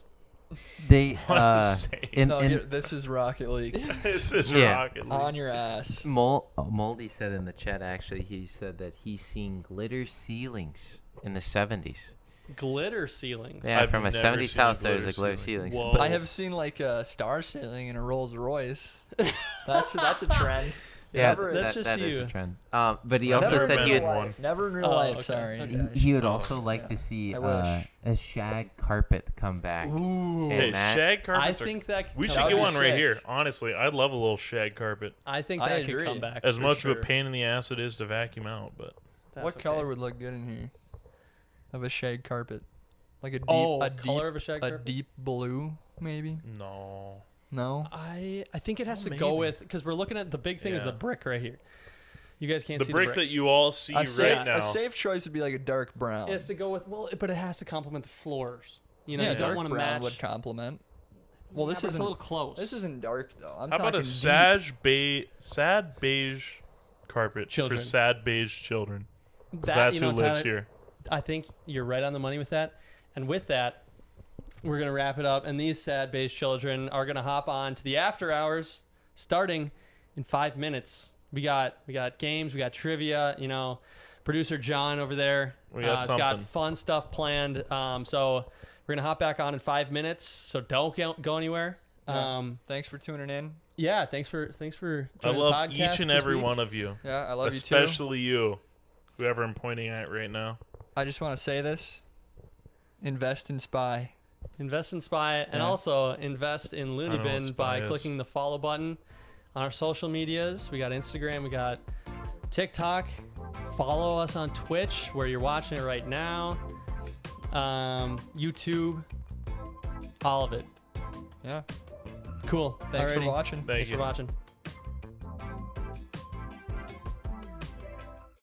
[SPEAKER 5] They
[SPEAKER 2] What a save.
[SPEAKER 3] No, this is Rocket League.
[SPEAKER 2] This is
[SPEAKER 5] Yeah.
[SPEAKER 2] Rocket League.
[SPEAKER 3] On your ass.
[SPEAKER 4] Moldy said in the chat, actually, he said that he's seen glitter ceilings in the 70s.
[SPEAKER 1] Glitter ceilings.
[SPEAKER 4] Yeah,
[SPEAKER 2] I've
[SPEAKER 4] from a
[SPEAKER 2] never
[SPEAKER 4] 70s
[SPEAKER 2] seen a
[SPEAKER 4] house, there's
[SPEAKER 2] glitter
[SPEAKER 4] a glitter
[SPEAKER 2] ceiling.
[SPEAKER 4] ceilings.
[SPEAKER 1] Whoa.
[SPEAKER 4] But
[SPEAKER 3] I have seen like a star sailing in a Rolls Royce. That's a trend.
[SPEAKER 4] yeah,
[SPEAKER 3] Never-
[SPEAKER 1] That's
[SPEAKER 4] that
[SPEAKER 1] just
[SPEAKER 4] is
[SPEAKER 1] you.
[SPEAKER 4] a trend. But he
[SPEAKER 2] I've
[SPEAKER 4] also
[SPEAKER 2] never
[SPEAKER 4] said
[SPEAKER 2] been
[SPEAKER 4] he
[SPEAKER 2] in
[SPEAKER 4] would,
[SPEAKER 2] one.
[SPEAKER 3] Never in real
[SPEAKER 1] Oh,
[SPEAKER 3] life.
[SPEAKER 1] okay,
[SPEAKER 3] Sorry.
[SPEAKER 1] okay.
[SPEAKER 5] he would
[SPEAKER 2] Oh,
[SPEAKER 5] also like
[SPEAKER 3] yeah.
[SPEAKER 5] to see
[SPEAKER 3] I wish.
[SPEAKER 5] a shag carpet come back.
[SPEAKER 1] Ooh.
[SPEAKER 2] Hey,
[SPEAKER 4] And that-
[SPEAKER 2] shag
[SPEAKER 1] I
[SPEAKER 2] carpets are...
[SPEAKER 1] think that
[SPEAKER 2] We
[SPEAKER 1] could
[SPEAKER 2] should
[SPEAKER 1] come
[SPEAKER 2] get
[SPEAKER 3] be
[SPEAKER 1] back.
[SPEAKER 2] one right
[SPEAKER 3] sick.
[SPEAKER 2] here. Honestly, I'd love a little shag carpet.
[SPEAKER 1] I think
[SPEAKER 3] I
[SPEAKER 1] that could
[SPEAKER 3] agree.
[SPEAKER 1] come back.
[SPEAKER 2] As
[SPEAKER 1] for
[SPEAKER 2] much
[SPEAKER 1] sure.
[SPEAKER 2] of a pain in the ass it is to vacuum out, but...
[SPEAKER 1] That's
[SPEAKER 3] What
[SPEAKER 1] okay.
[SPEAKER 3] color would look good in here? Of a shag carpet, like a deep,
[SPEAKER 1] Oh,
[SPEAKER 3] a
[SPEAKER 1] color
[SPEAKER 3] deep,
[SPEAKER 1] of a shag
[SPEAKER 3] a
[SPEAKER 1] carpet?
[SPEAKER 3] deep blue, maybe.
[SPEAKER 2] No.
[SPEAKER 3] No.
[SPEAKER 1] I think it has
[SPEAKER 2] Oh,
[SPEAKER 1] to go
[SPEAKER 2] maybe.
[SPEAKER 1] with because we're looking at the big thing is the
[SPEAKER 2] Yeah.
[SPEAKER 1] brick right here. You guys can't
[SPEAKER 2] The
[SPEAKER 1] see
[SPEAKER 2] brick
[SPEAKER 1] the
[SPEAKER 2] that
[SPEAKER 1] brick.
[SPEAKER 2] you all see
[SPEAKER 3] A
[SPEAKER 2] right
[SPEAKER 3] safe,
[SPEAKER 2] now.
[SPEAKER 3] a safe choice would be like a dark brown.
[SPEAKER 1] It has to go with but it has to complement the floors. You know,
[SPEAKER 3] yeah,
[SPEAKER 1] you
[SPEAKER 3] dark
[SPEAKER 1] don't want to
[SPEAKER 3] brown
[SPEAKER 1] match.
[SPEAKER 3] would complement. Well,
[SPEAKER 1] Yeah,
[SPEAKER 3] this
[SPEAKER 1] but it's
[SPEAKER 3] isn't
[SPEAKER 1] a little close.
[SPEAKER 3] This isn't dark though. I'm
[SPEAKER 2] How about a
[SPEAKER 3] talking
[SPEAKER 2] sad beige carpet
[SPEAKER 1] Children.
[SPEAKER 2] for sad beige children? 'Cause
[SPEAKER 1] That,
[SPEAKER 2] that's
[SPEAKER 1] you know,
[SPEAKER 2] who lives
[SPEAKER 1] Tyler,
[SPEAKER 2] here.
[SPEAKER 1] I think you're right on the money with that. And with that, we're gonna wrap it up. And these sad beige children are gonna hop on to the after hours starting in 5 minutes. We got games, we got trivia. You know, producer John over there
[SPEAKER 2] We got
[SPEAKER 1] has got
[SPEAKER 2] something.
[SPEAKER 1] fun stuff planned. So we're gonna hop back on in 5 minutes. So don't go anywhere.
[SPEAKER 3] Yeah. Thanks for tuning in.
[SPEAKER 1] Yeah, thanks for
[SPEAKER 2] I
[SPEAKER 1] joining
[SPEAKER 2] love
[SPEAKER 1] the podcast
[SPEAKER 2] each and
[SPEAKER 1] this
[SPEAKER 2] every
[SPEAKER 1] week.
[SPEAKER 2] one of you.
[SPEAKER 3] Yeah, I love you too.
[SPEAKER 2] Especially you, whoever I'm pointing at right now.
[SPEAKER 3] I just want to say this. Invest in Spy.
[SPEAKER 1] Invest in Spy and
[SPEAKER 3] Yeah.
[SPEAKER 1] also invest in
[SPEAKER 2] know what
[SPEAKER 1] LooneyBin
[SPEAKER 2] Spy
[SPEAKER 1] by
[SPEAKER 2] is.
[SPEAKER 1] clicking the follow button on our social medias. We got Instagram, we got TikTok. Follow us on Twitch where you're watching it right now. YouTube, all of it.
[SPEAKER 3] Yeah.
[SPEAKER 1] Cool.
[SPEAKER 3] Thanks for
[SPEAKER 1] Alrighty.
[SPEAKER 3] watching.
[SPEAKER 2] Thank
[SPEAKER 1] Thanks
[SPEAKER 2] you.
[SPEAKER 1] for watching.